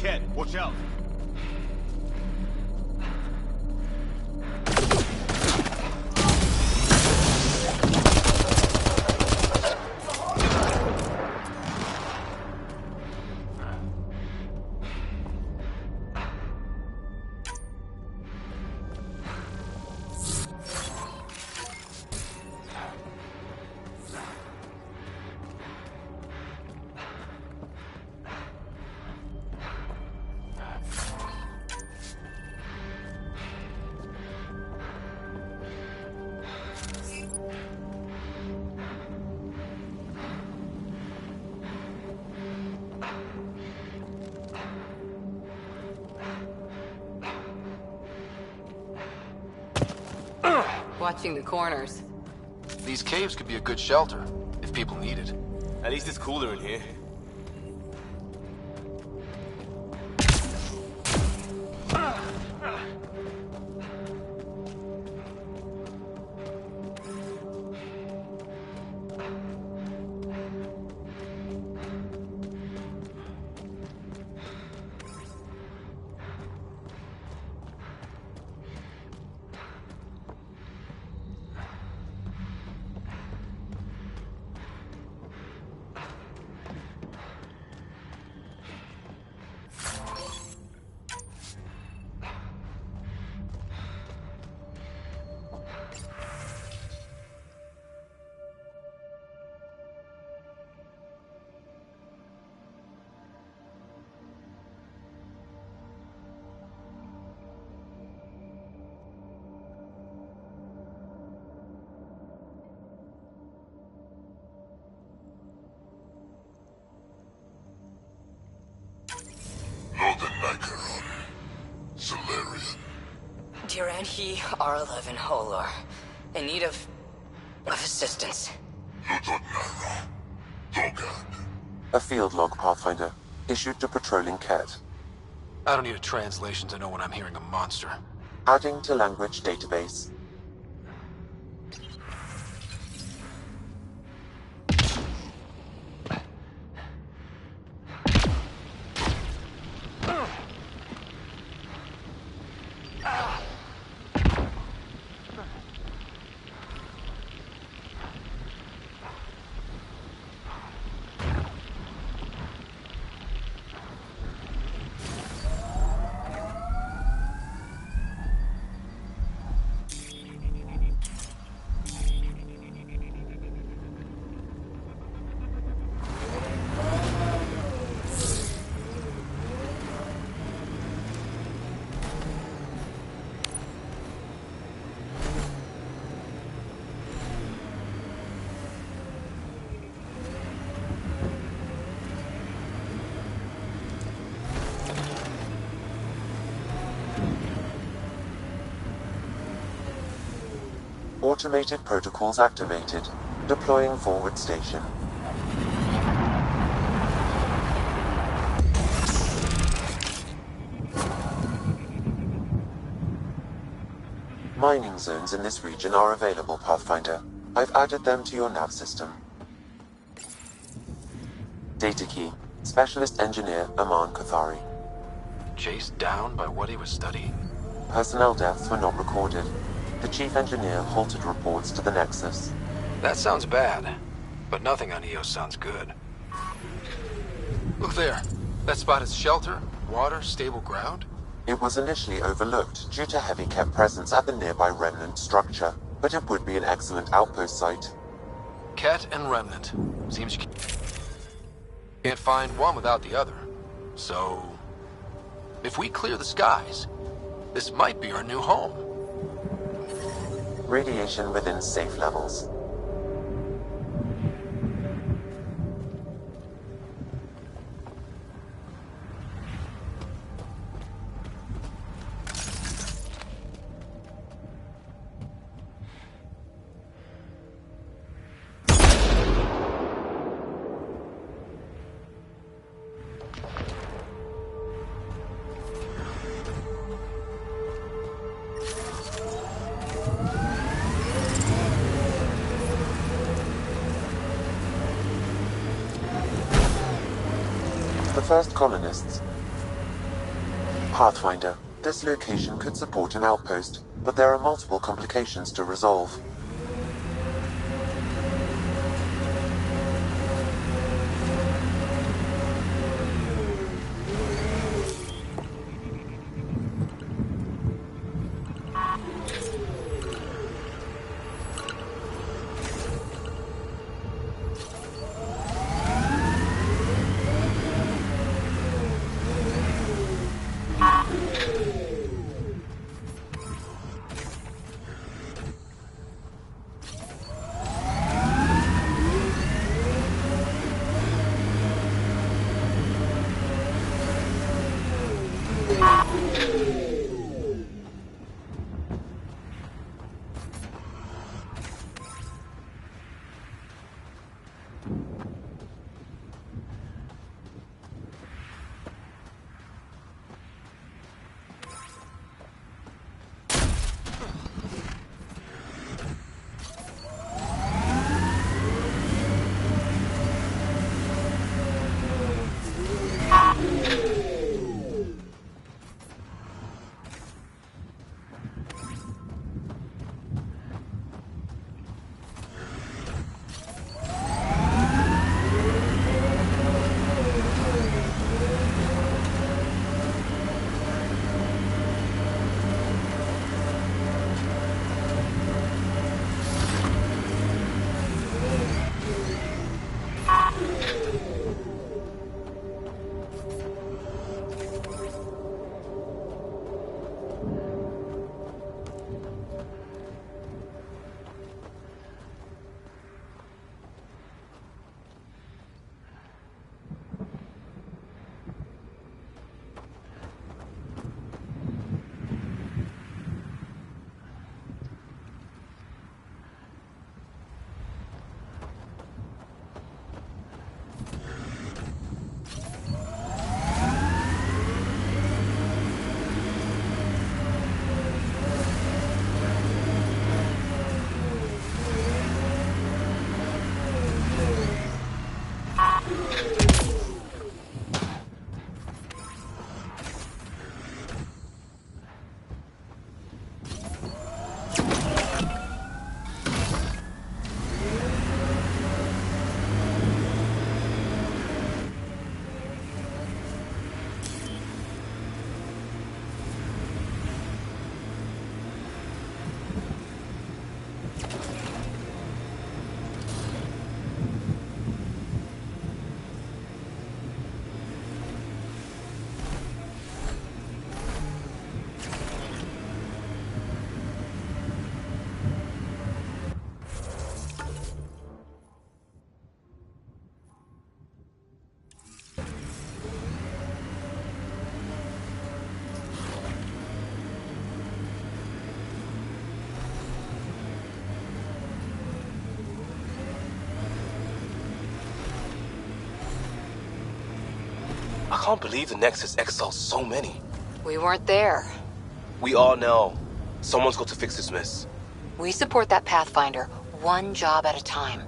Ken, watch out. Watching the corners. These caves could be a good shelter, if people need it. At least it's cooler in here. Tyran, he R11 Holor. In need of assistance. A field log, Pathfinder, issued to patrolling Ket. I don't need a translation to know when I'm hearing a monster. Adding to language database. Automated protocols activated. Deploying forward station. Mining zones in this region are available, Pathfinder. I've added them to your nav system. Data key. Specialist Engineer Aman Kathari. Chased down by what he was studying? Personnel deaths were not recorded. The Chief Engineer halted reports to the Nexus. That sounds bad, but nothing on EOS sounds good. Look there. That spot is shelter, water, stable ground? It was initially overlooked due to heavy Ket presence at the nearby Remnant structure, but it would be an excellent outpost site. Ket and Remnant. Seems you can't find one without the other. So, if we clear the skies, this might be our new home. Radiation within safe levels. The first colonists. Pathfinder, this location could support an outpost, but there are multiple complications to resolve. I can't believe the Nexus exiled so many. We weren't there. We all know. Someone's got to fix this mess. We support that Pathfinder, one job at a time.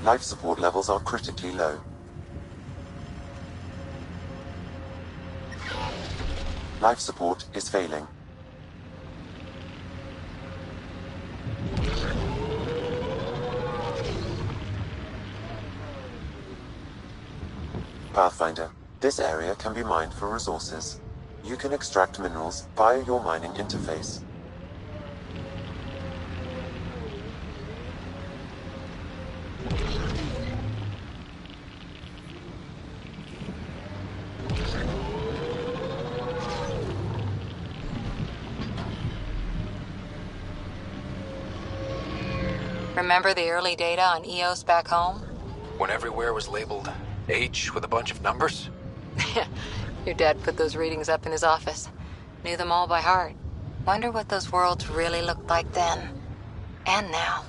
Life support levels are critically low. Life support is failing. Pathfinder, this area can be mined for resources. You can extract minerals via your mining interface. Remember the early data on EOS back home? When everywhere was labeled H with a bunch of numbers? Your dad put those readings up in his office. Knew them all by heart. Wonder what those worlds really looked like then. And now.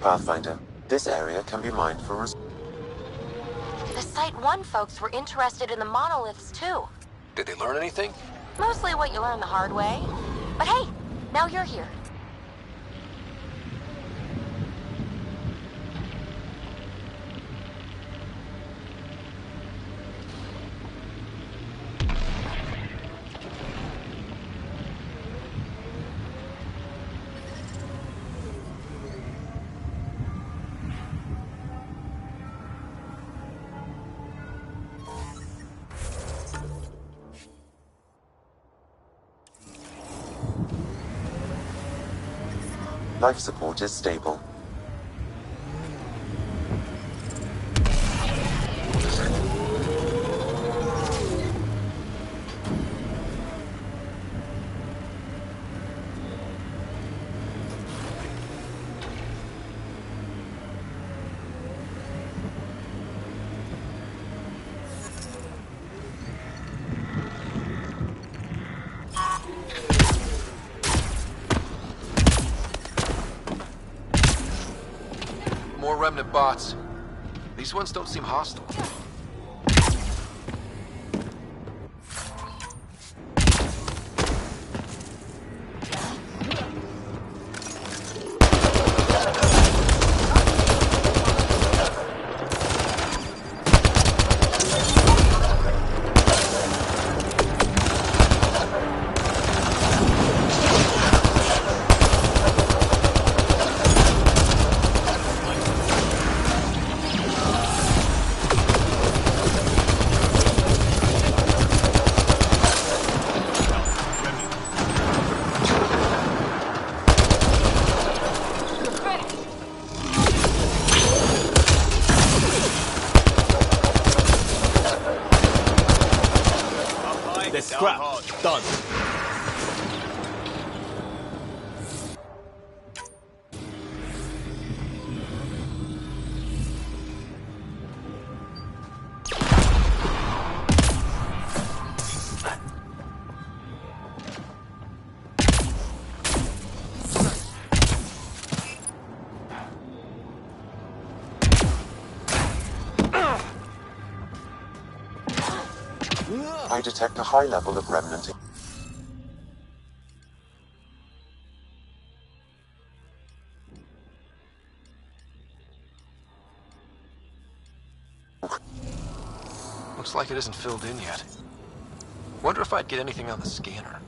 Pathfinder, this area can be mined for The Site-1 folks were interested in the monoliths, too. Did they learn anything? Mostly what you learn the hard way. But hey, now you're here. life support is stable. More remnant bots. These ones don't seem hostile. Scrap. Done. I detect a high level of remnant. Looks like it isn't filled in yet. Wonder if I'd get anything on the scanner.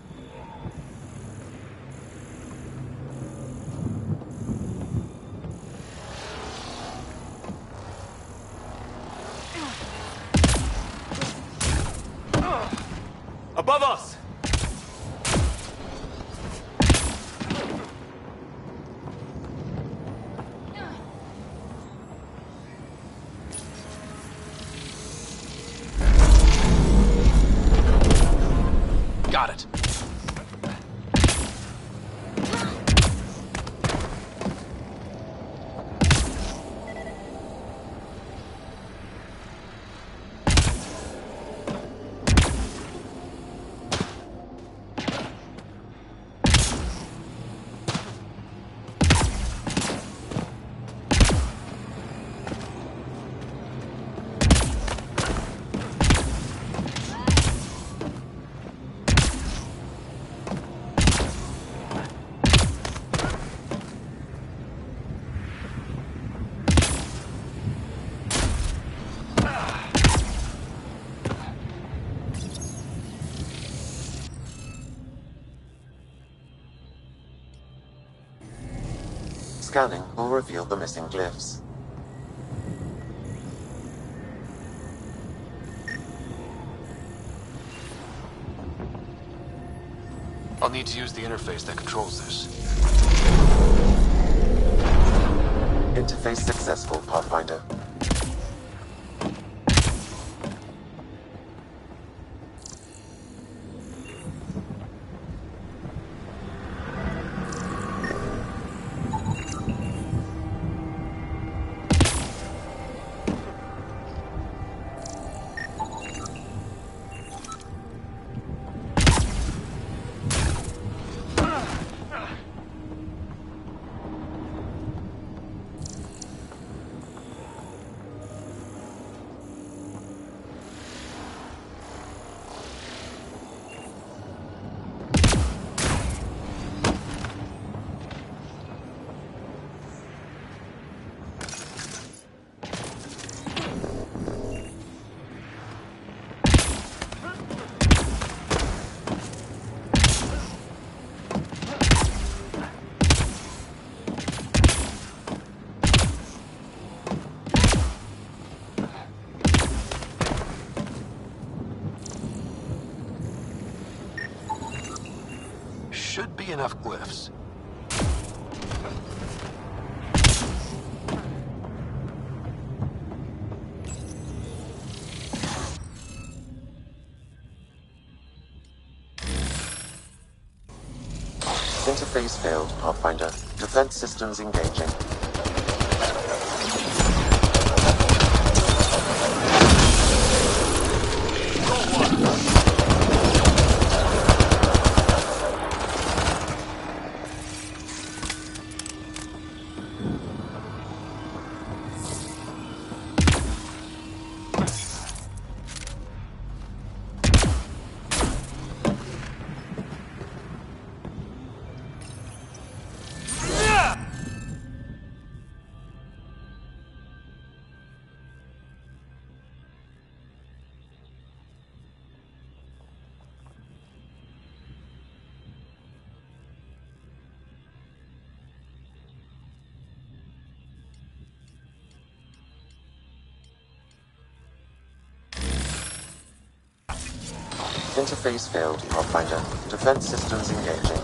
Above us! Got it. Scanning will reveal the missing glyphs. I'll need to use the interface that controls this. Interface successful, Pathfinder. Should be enough glyphs. Interface failed, Pathfinder. Defense systems engaging. Interface failed, Pathfinder. Defense systems engaging.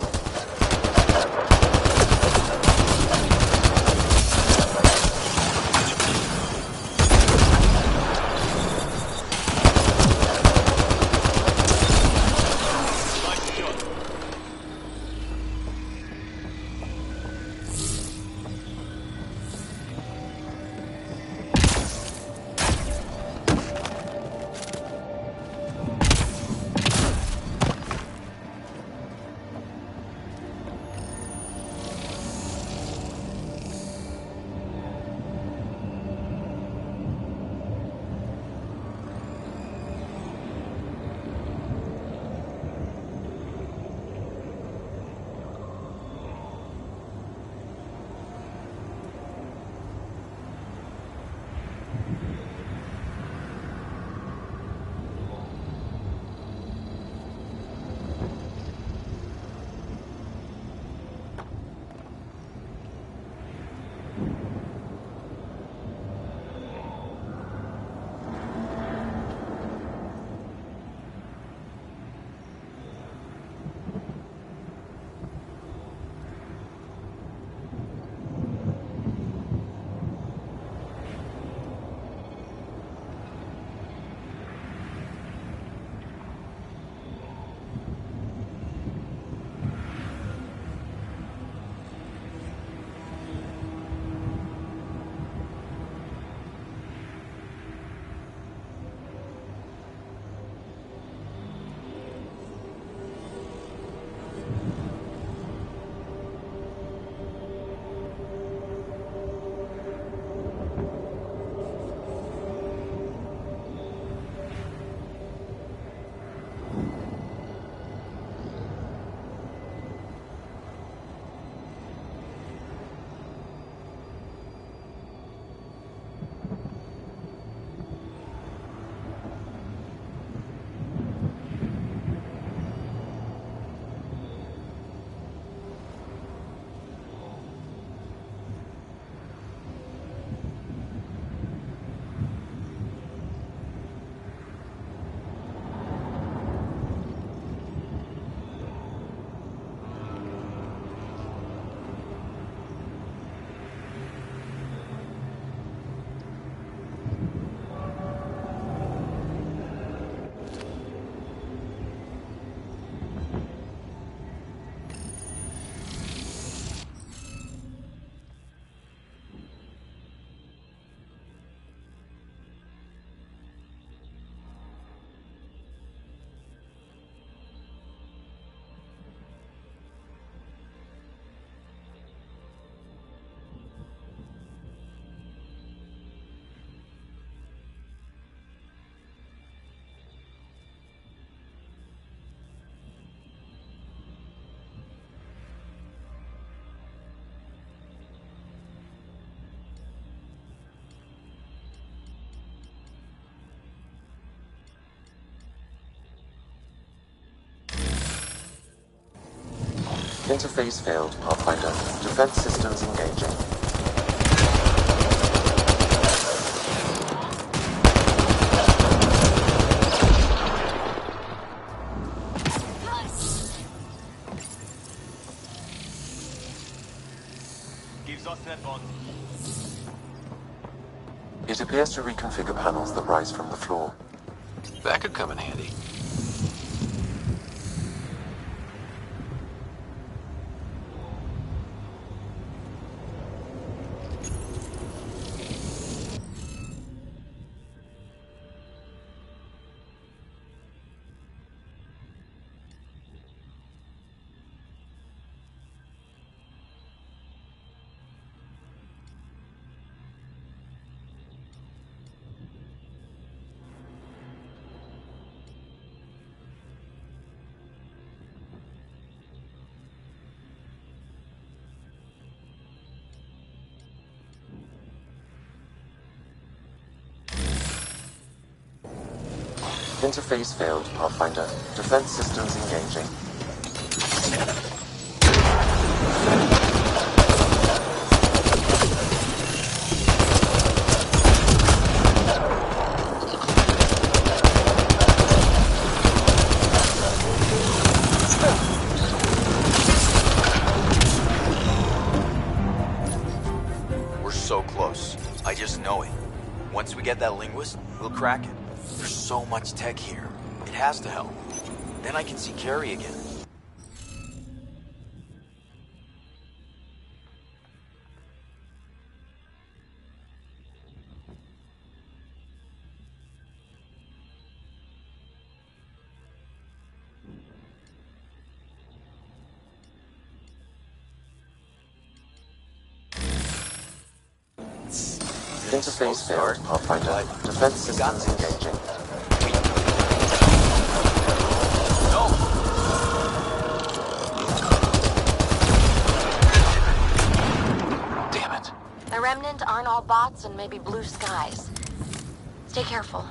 Interface failed, Pathfinder. Defense systems engaging. It appears to reconfigure panels that rise from the floor. That could come in handy. Interface failed, Pathfinder. Defense systems engaging. We're so close. I just know it. Once we get that linguist, we'll crack it. There's so much tech here. It has to help. Then I can see Carrie again. Interface failed, Pathfinder. Defense systems engaging. The Remnant aren't all bots and maybe blue skies. Stay careful.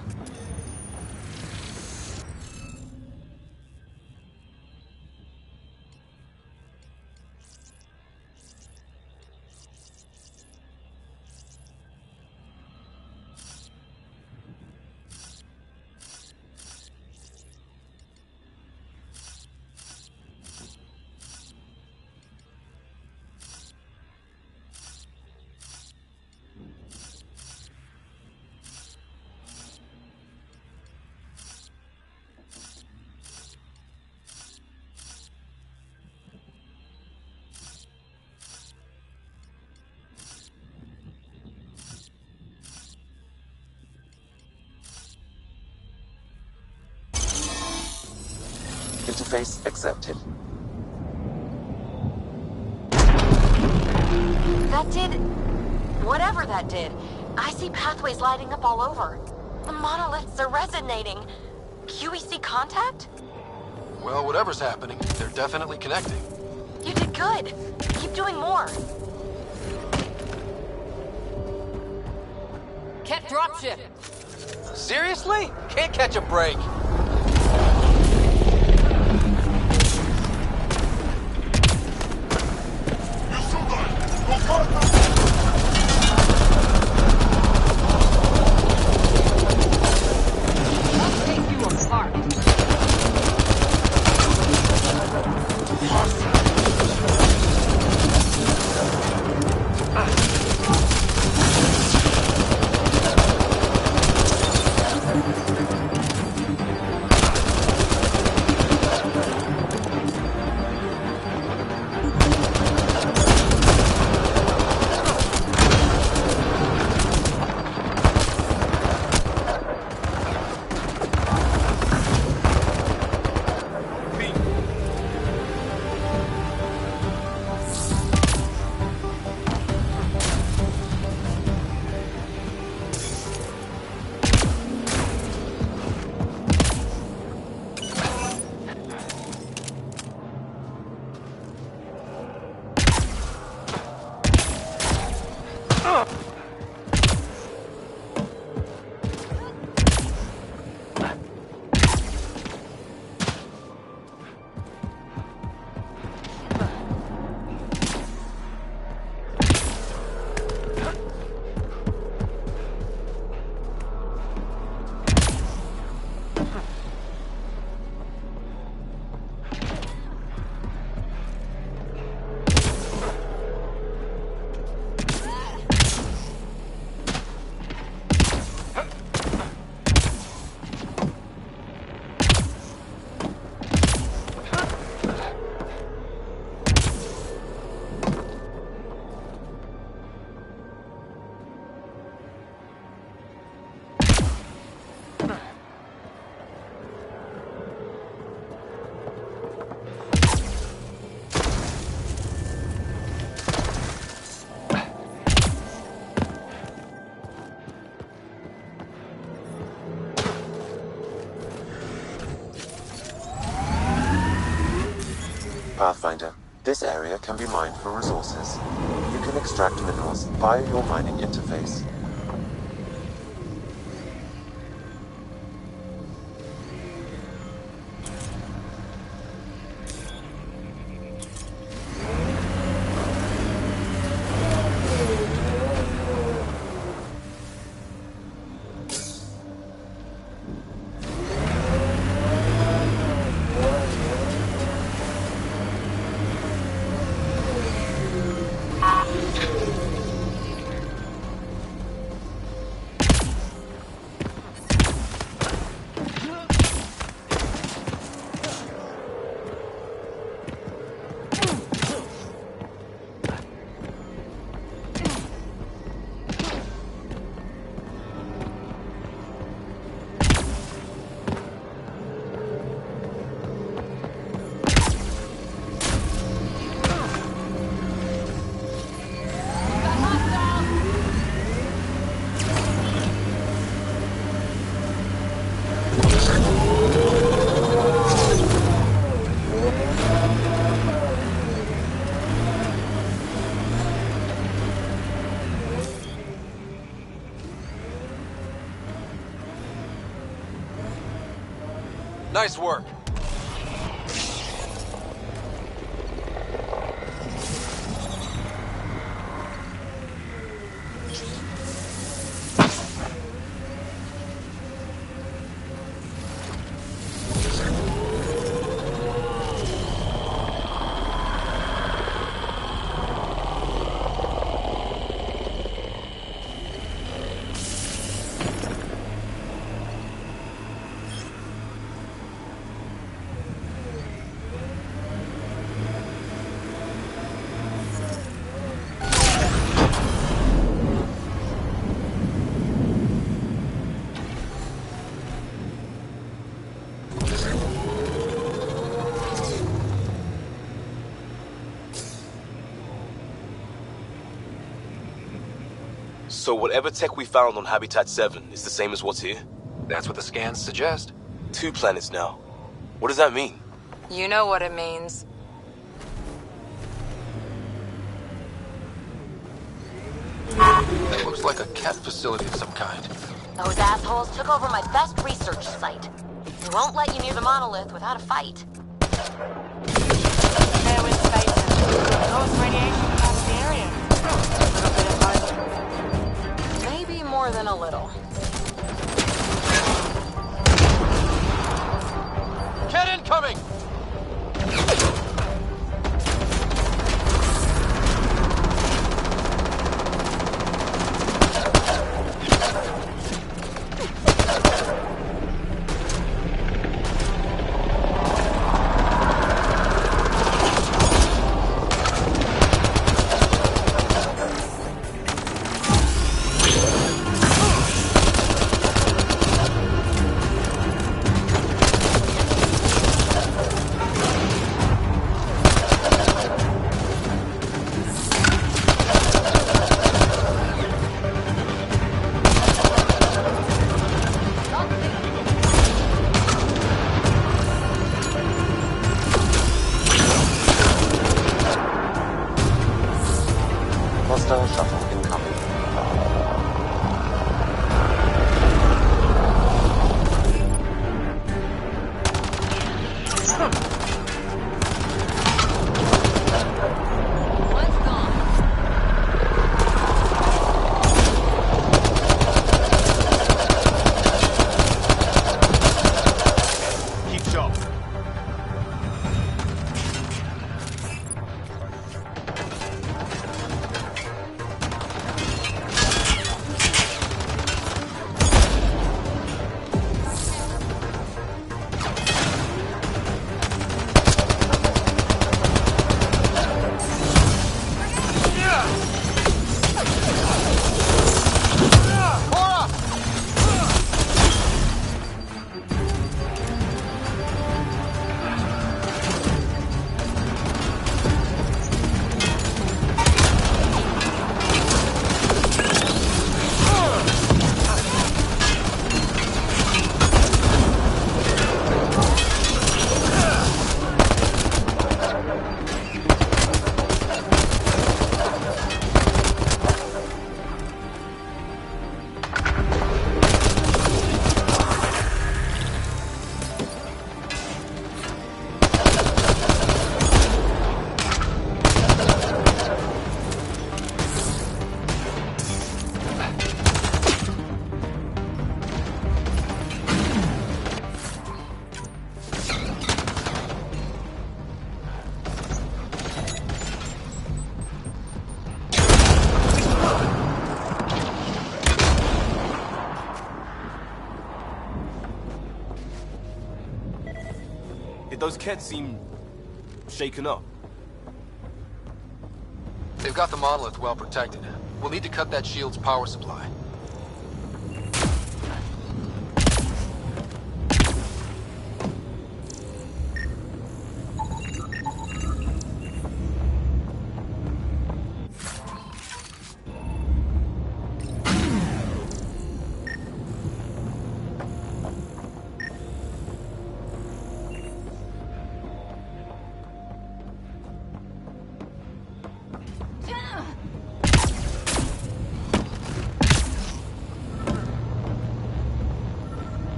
Interface accepted. That did... whatever that did. I see pathways lighting up all over. The monoliths are resonating. QEC contact? Well, whatever's happening, they're definitely connecting. You did good. Keep doing more. Ket dropship. Seriously? Can't catch a break. Pathfinder, this area can be mined for resources. You can extract minerals via your mining interface. Nice work. So whatever tech we found on Habitat 7 is the same as what's here? That's what the scans suggest. 2 planets now. What does that mean? You know what it means. That looks like a cat facility of some kind. Those assholes took over my best research site. They won't let you near the monolith without a fight. There was space. Ghost radiation across the area. A little bit of both. Maybe more than a little. Cat incoming! Hostile shuttle incoming. Keep sharp. Did those Kett seem shaken up? They've got the monolith well protected. We'll need to cut that shield's power supply.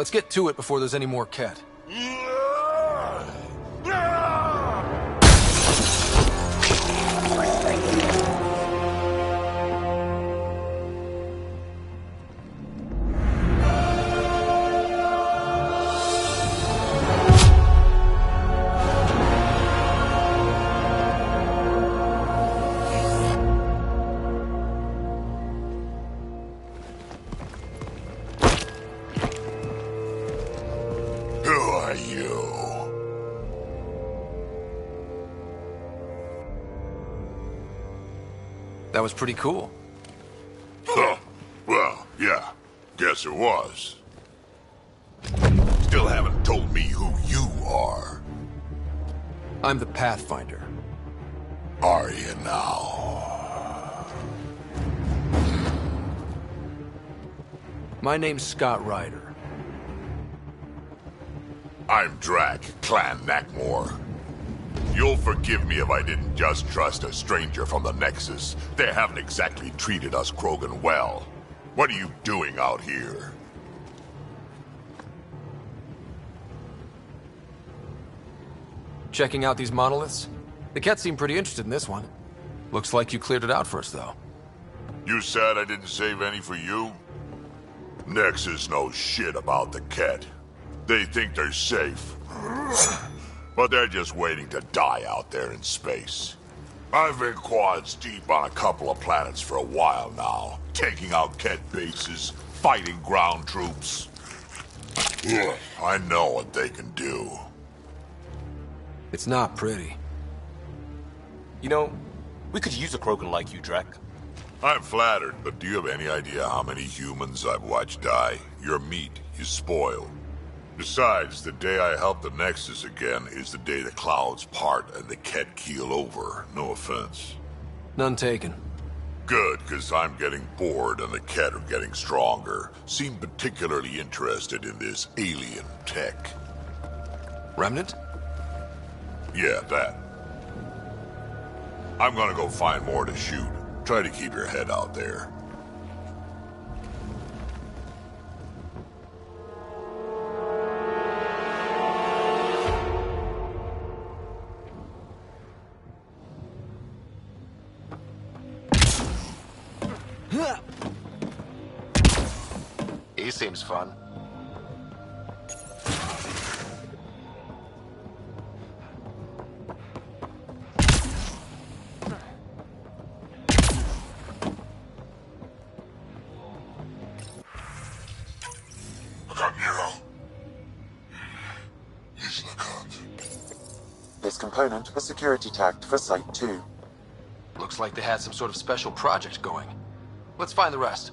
Let's get to it before there's any more Kett. That was pretty cool. Huh. Well, yeah. Guess it was. Still haven't told me who you are. I'm the Pathfinder. Are you now? My name's Scott Ryder. I'm Drac, Clan Nakmor. You'll forgive me if I didn't just trust a stranger from the Nexus. They haven't exactly treated us Krogan well. What are you doing out here? Checking out these monoliths? The Kett seem pretty interested in this one. Looks like you cleared it out for us, though. You said I didn't save any for you? Nexus knows shit about the Kett. They think they're safe. But they're just waiting to die out there in space. I've been quads deep on a couple of planets for a while now, taking out Kett bases, fighting ground troops. I know what they can do. It's not pretty. You know, we could use a Krogan like you, Drek. I'm flattered, but do you have any idea how many humans I've watched die? Your meat is spoiled. Besides, the day I help the Nexus again is the day the clouds part and the Kett keel over. No offense. None taken. Good, because I'm getting bored and the Kett are getting stronger. Seem particularly interested in this alien tech. Remnant? Yeah, that. I'm gonna go find more to shoot. Try to keep your head out there. He seems fun. This component was security tagged for Site 2. Looks like they had some sort of special project going. Let's find the rest.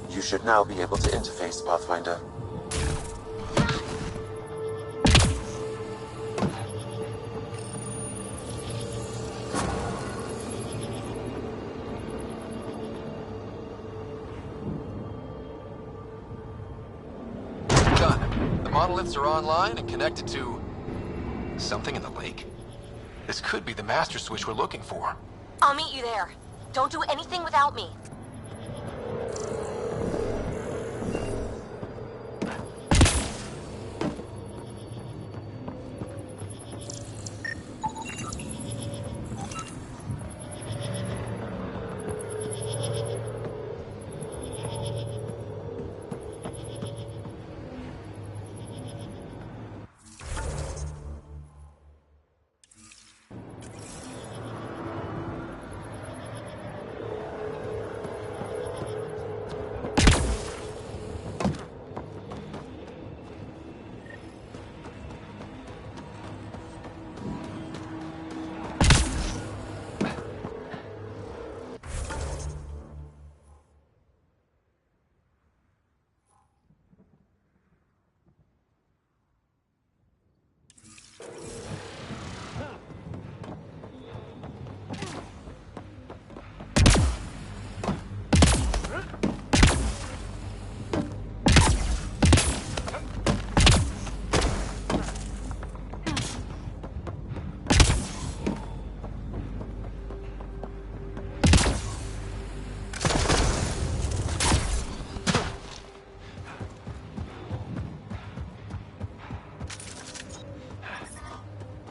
You should now be able to interface, Pathfinder. Done. The monoliths are online and connected to something in the lake. This could be the master switch we're looking for. I'll meet you there. Don't do anything without me.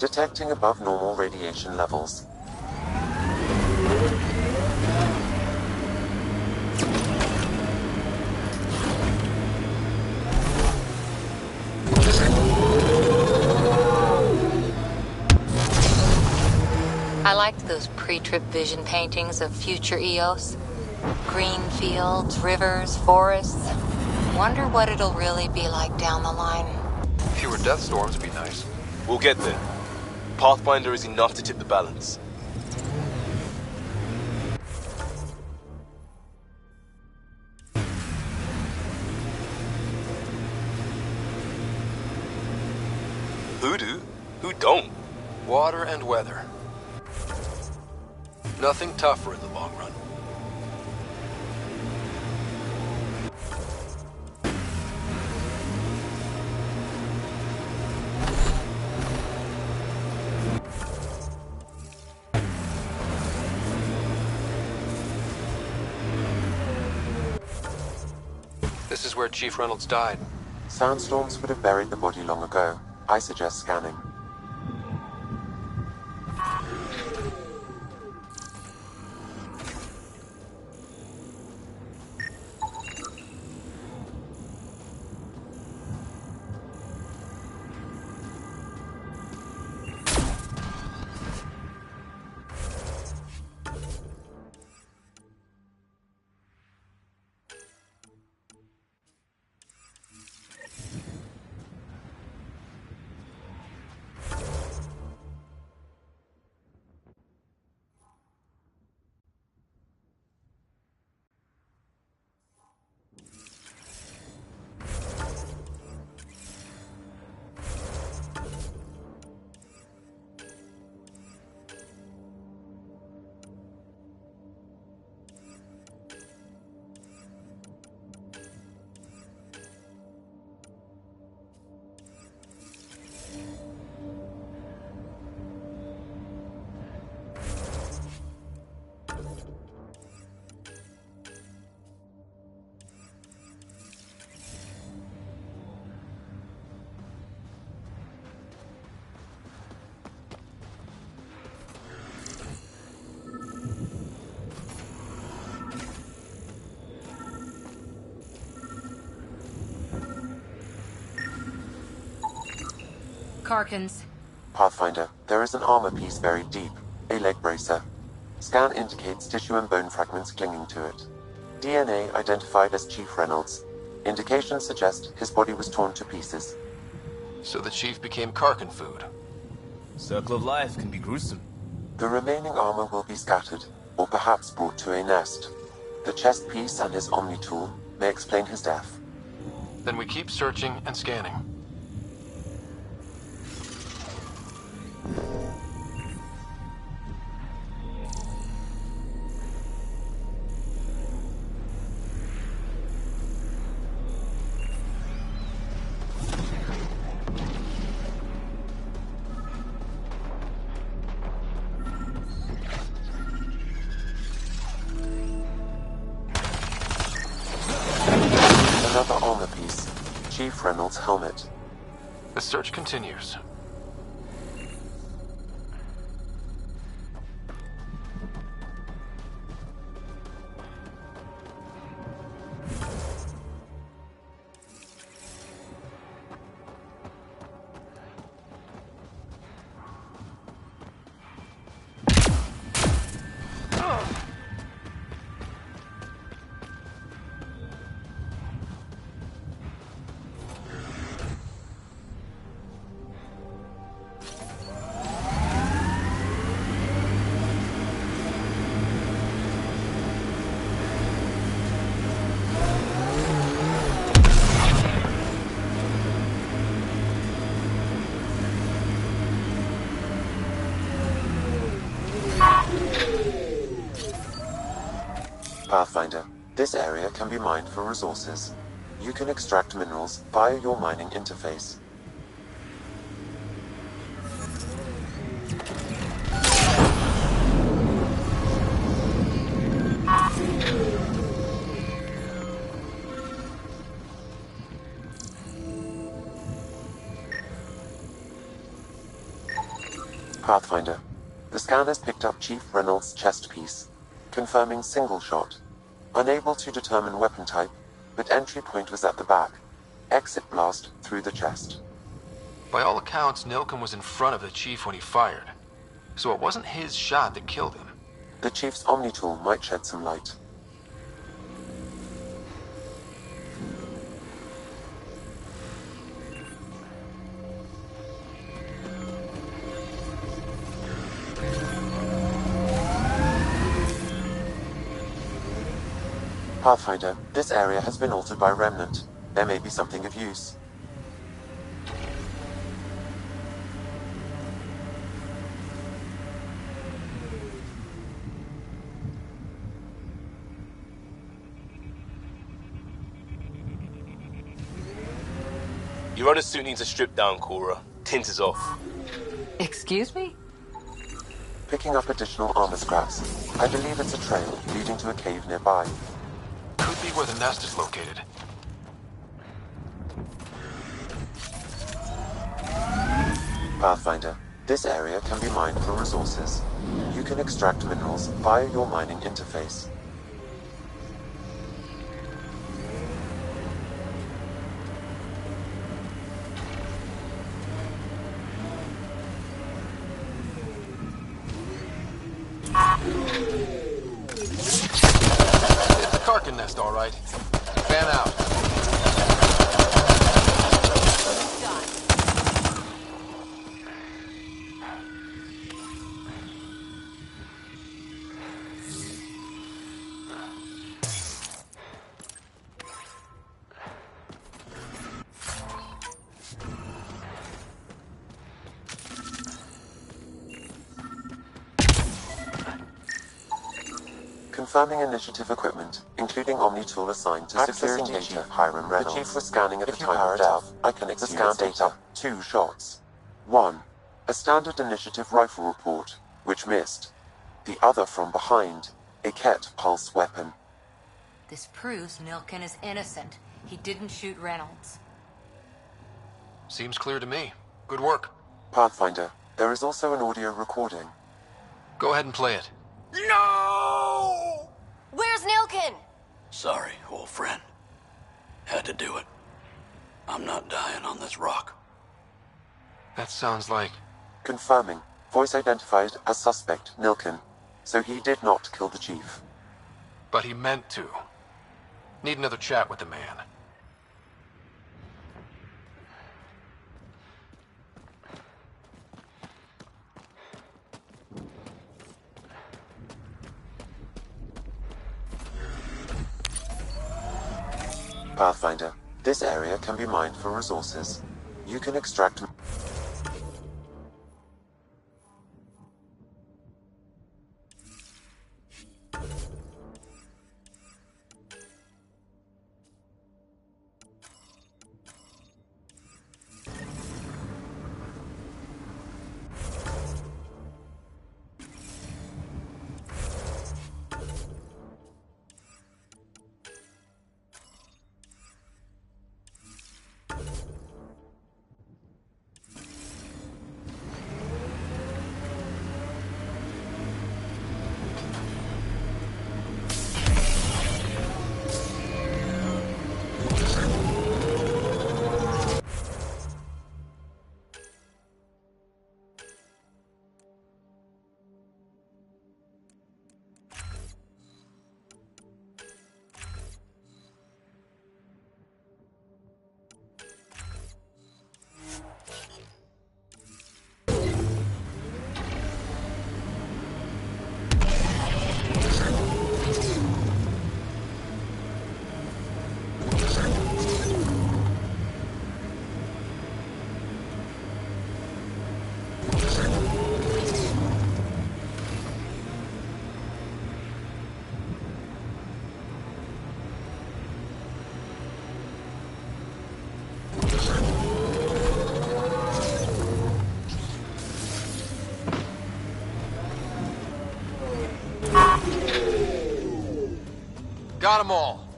Detecting above normal radiation levels. I liked those pre-trip vision paintings of future Eos. Green fields, rivers, forests. Wonder what it'll really be like down the line. Fewer death storms would be nice. We'll get there. Pathfinder is enough to tip the balance. Who do? Who don't? Water and weather. Nothing tougher in the long run. This is where Chief Reynolds died. Sandstorms would have buried the body long ago. I suggest scanning. Karkins. Pathfinder, there is an armor piece buried deep. A leg bracer. Scan indicates tissue and bone fragments clinging to it. DNA identified as Chief Reynolds. Indications suggest his body was torn to pieces. So the Chief became Karkin food. Circle of life can be gruesome. The remaining armor will be scattered, or perhaps brought to a nest. The chest piece and his Omni tool may explain his death. Then we keep searching and scanning. Another armor piece. Chief Reynolds' helmet. The search continues. Pathfinder, this area can be mined for resources. You can extract minerals via your mining interface. Pathfinder. The scanners picked up Chief Reynolds' chest piece, confirming single shot. Unable to determine weapon type, but entry point was at the back. Exit blast through the chest. By all accounts, Nilken was in front of the Chief when he fired. So it wasn't his shot that killed him. The Chief's Omni tool might shed some light. Pathfinder, this area has been altered by Remnant. There may be something of use. Your runner suit needs a strip down, Cora. Tint is off. Excuse me? Picking up additional armor scraps. I believe it's a trail leading to a cave nearby. Could be where the nest is located. Pathfinder, this area can be mined for resources. You can extract minerals via your mining interface. It's a Karkin nest, all right. Fan out. Confirming initiative equipment, including Omni tool assigned to security data. Hiram Reynolds. The Chief was scanning at the time of death. I can scan data. 2 shots. 1. A standard initiative rifle report, which missed. The other from behind, a Ket pulse weapon. This proves Nilken is innocent. He didn't shoot Reynolds. Seems clear to me. Good work. Pathfinder, there is also an audio recording. Go ahead and play it. No! Where's Nilken? Sorry, old friend. Had to do it. I'm not dying on this rock. That sounds like... Confirming. Voice identified as suspect, Nilken. So he did not kill the Chief. But he meant to. Need another chat with the man. Pathfinder, this area can be mined for resources. You can extract... Got them all.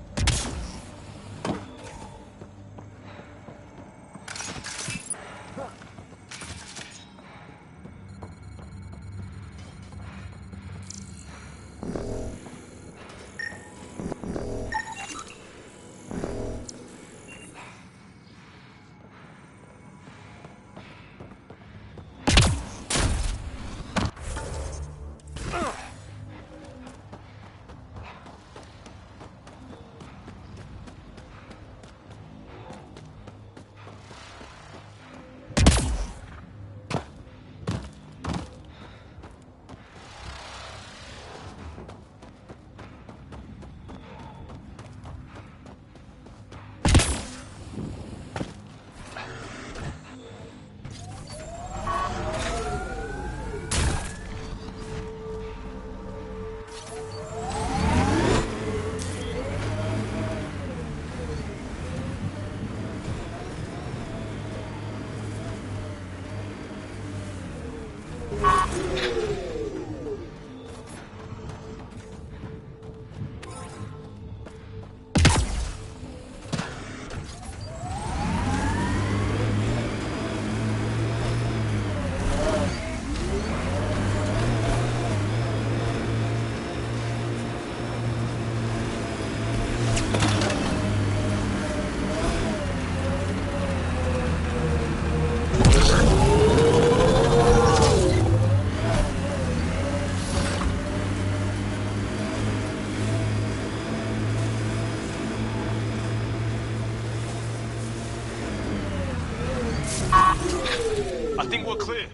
I think we're clear.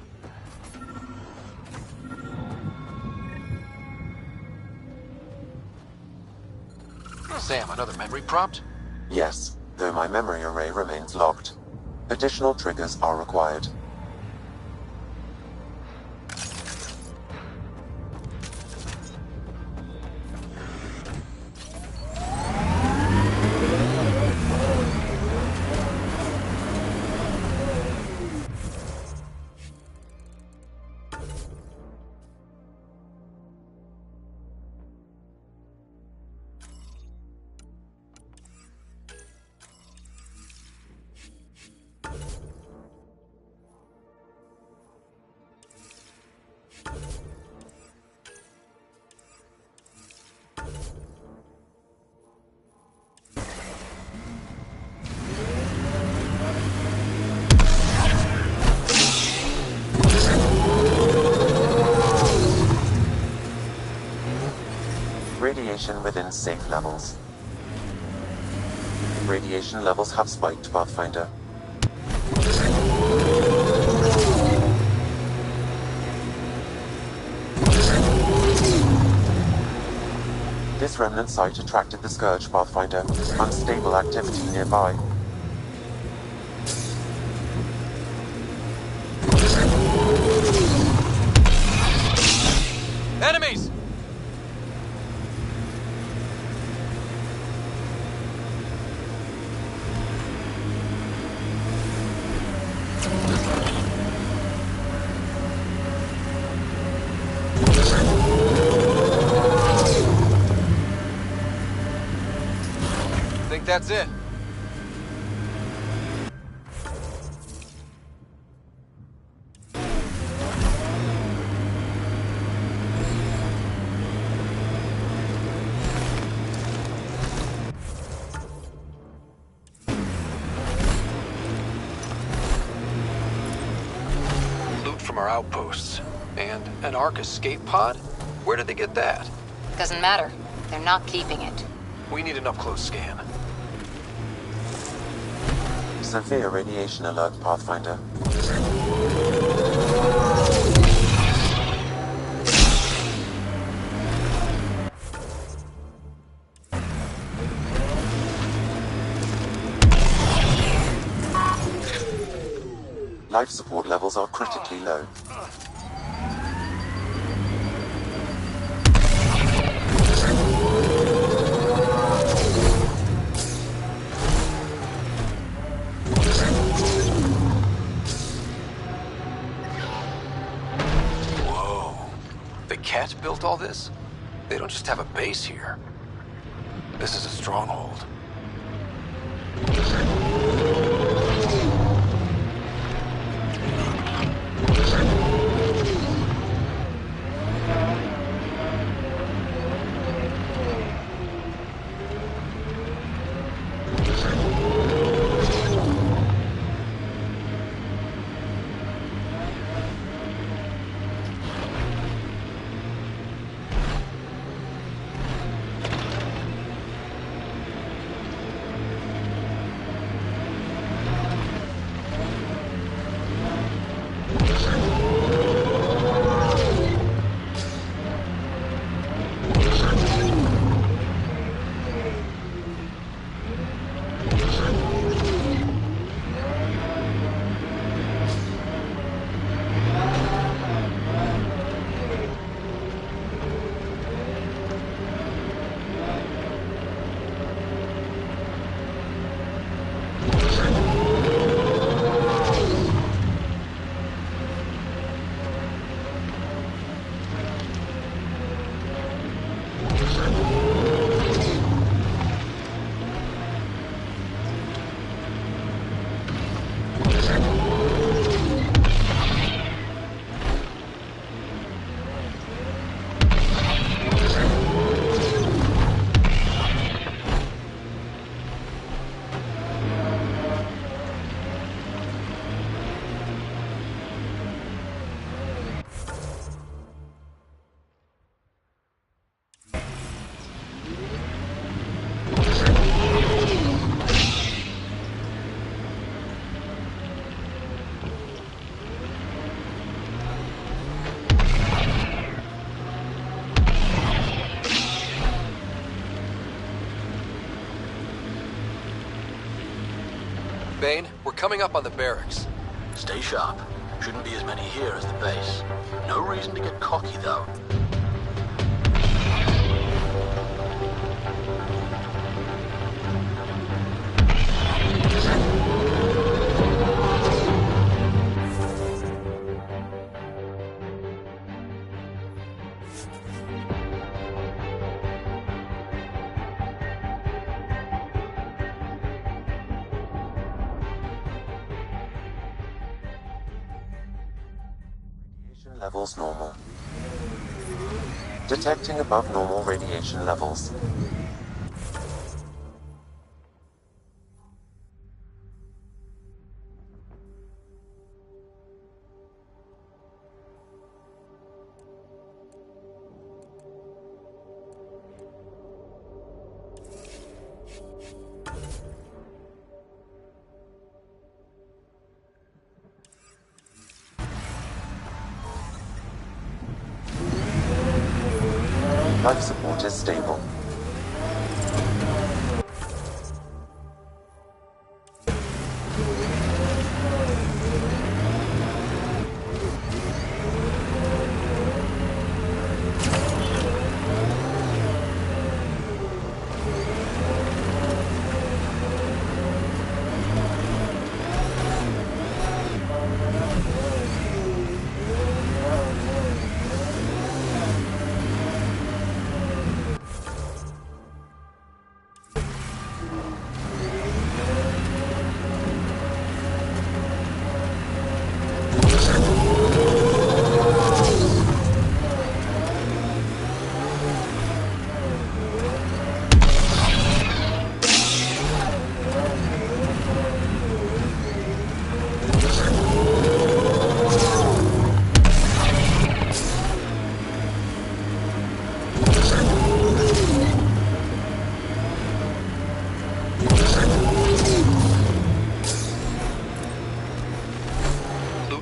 Sam, another memory prompt? Yes, though my memory array remains locked. Additional triggers are required. Radiation within safe levels. Radiation levels have spiked, Pathfinder. This remnant site attracted the Scourge, Pathfinder. Unstable activity nearby. Enemies! Think that's it? Loot from our outposts. And an Ark escape pod? Where did they get that? Doesn't matter. They're not keeping it. We need an up-close scan. Severe radiation alert, Pathfinder. Life support levels are critically low. The Cat built all this? They don't just have a base here. This is a stronghold. Bane, we're coming up on the barracks. Stay sharp. Shouldn't be as many here as the base. No reason to get cocky, though. Levels normal. Detecting above normal radiation levels. Life support is stable.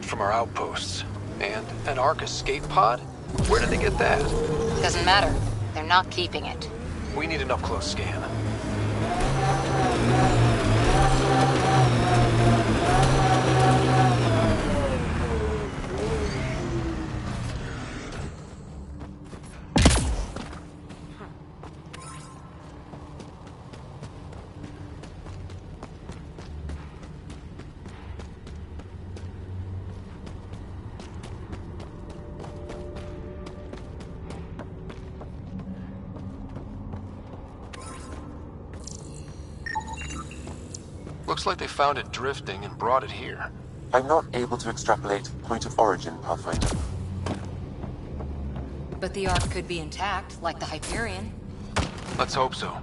From our outposts. And an Ark escape pod? Where did they get that? Doesn't matter. They're not keeping it. We need an up-close scan. Looks like they found it drifting and brought it here. I'm not able to extrapolate point of origin, Pathfinder. But the Ark could be intact, like the Hyperion. Let's hope so.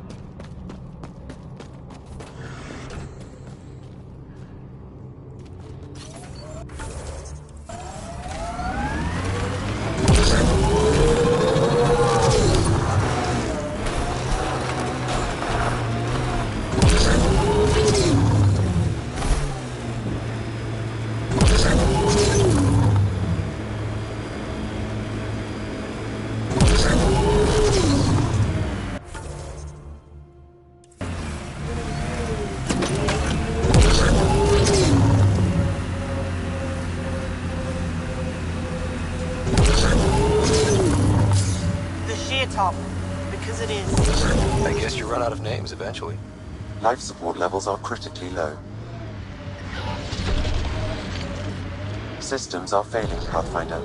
Because it is. I guess you run out of names eventually. Life support levels are critically low. Systems are failing, Pathfinder.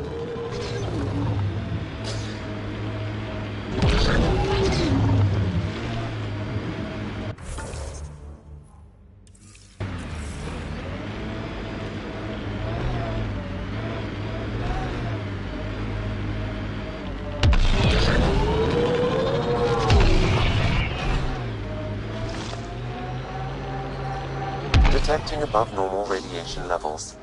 Detecting above normal radiation levels.